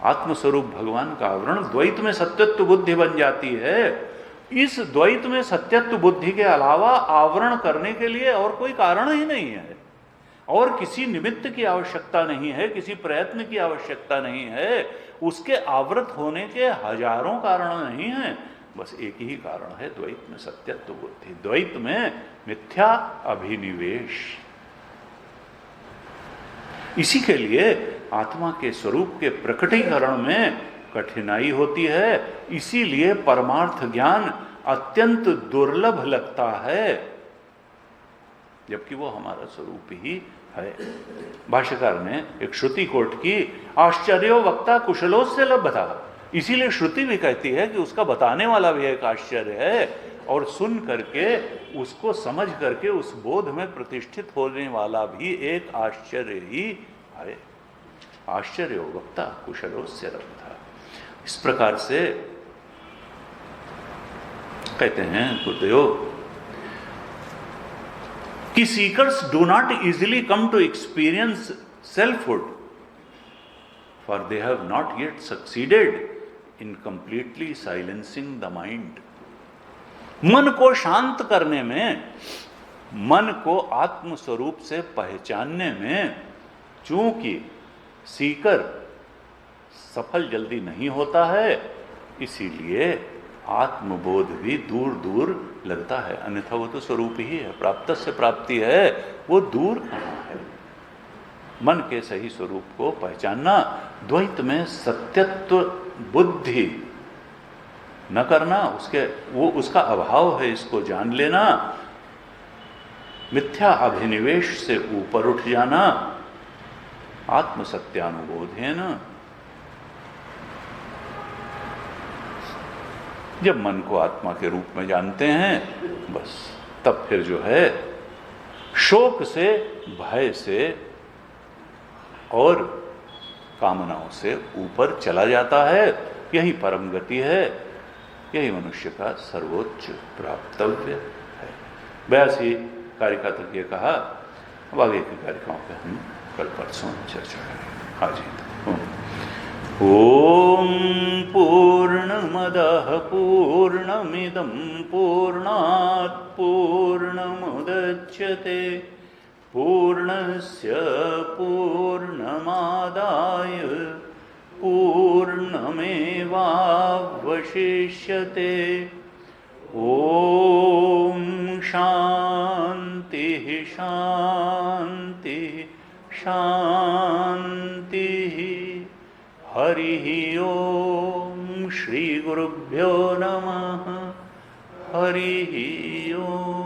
आत्मस्वरूप भगवान का आवरण द्वैत में सत्यत्व बुद्धि बन जाती है। इस द्वैत में सत्यत्व बुद्धि के अलावा आवरण करने के लिए और कोई कारण ही नहीं है, और किसी निमित्त की आवश्यकता नहीं है, किसी प्रयत्न की आवश्यकता नहीं है। उसके आवृत होने के हजारों कारण नहीं हैं, बस एक ही कारण है, द्वैत में सत्यत्व बुद्धि, द्वैत में मिथ्या अभिनिवेश। इसी के लिए आत्मा के स्वरूप के प्रकटीकरण में कठिनाई होती है, इसीलिए परमार्थ ज्ञान अत्यंत दुर्लभ लगता है, जबकि वो हमारा स्वरूप ही है। भाष्यकार ने एक श्रुति कोट की, आश्चर्यो वक्ता कुशलोस्य लभ्यता, इसीलिए श्रुति भी कहती है कि उसका बताने वाला भी एक आश्चर्य है, और सुन करके उसको समझ करके उस बोध में प्रतिष्ठित होने वाला भी एक आश्चर्य ही है। आश्चर्यो वक्ता कुशलोस्य लभ्यता, इस प्रकार से कहते हैं गुरुदेव कि seekers do not easily come to experience selfhood, for they have not yet succeeded in completely silencing the mind. मन को शांत करने में, मन को आत्म स्वरूप से पहचानने में चूंकि सीकर सफल जल्दी नहीं होता है, इसीलिए आत्मबोध भी दूर दूर लगता है। अन्यथा वो तो स्वरूप ही है, प्राप्त से प्राप्ति है, वो दूर कहाँ है। मन के सही स्वरूप को पहचानना, द्वैत में सत्यत्व बुद्धि न करना, उसका अभाव है, इसको जान लेना, मिथ्या अभिनिवेश से ऊपर उठ जाना, आत्म सत्यानुबोध है ना। जब मन को आत्मा के रूप में जानते हैं, बस तब फिर जो है शोक से, भय से और कामनाओं से ऊपर चला जाता है। यही परम गति है, यही मनुष्य का सर्वोच्च प्राप्तव्य है। 82 कारिका तक ये कहा। अब आगे की कारिकाओं पे हम कल परसों चर्चा करेंगे। आज ही ओम पूर्णमदः पूर्णमिदं पूर्णात् पूर्णमुदच्यते पूर्णस्य पूर्णमादाय पूर्णमेवावशिष्यते। ओम शांति शांति शांति। हरि ओम। श्री गुरुभ्यो नमः। हरि ओम।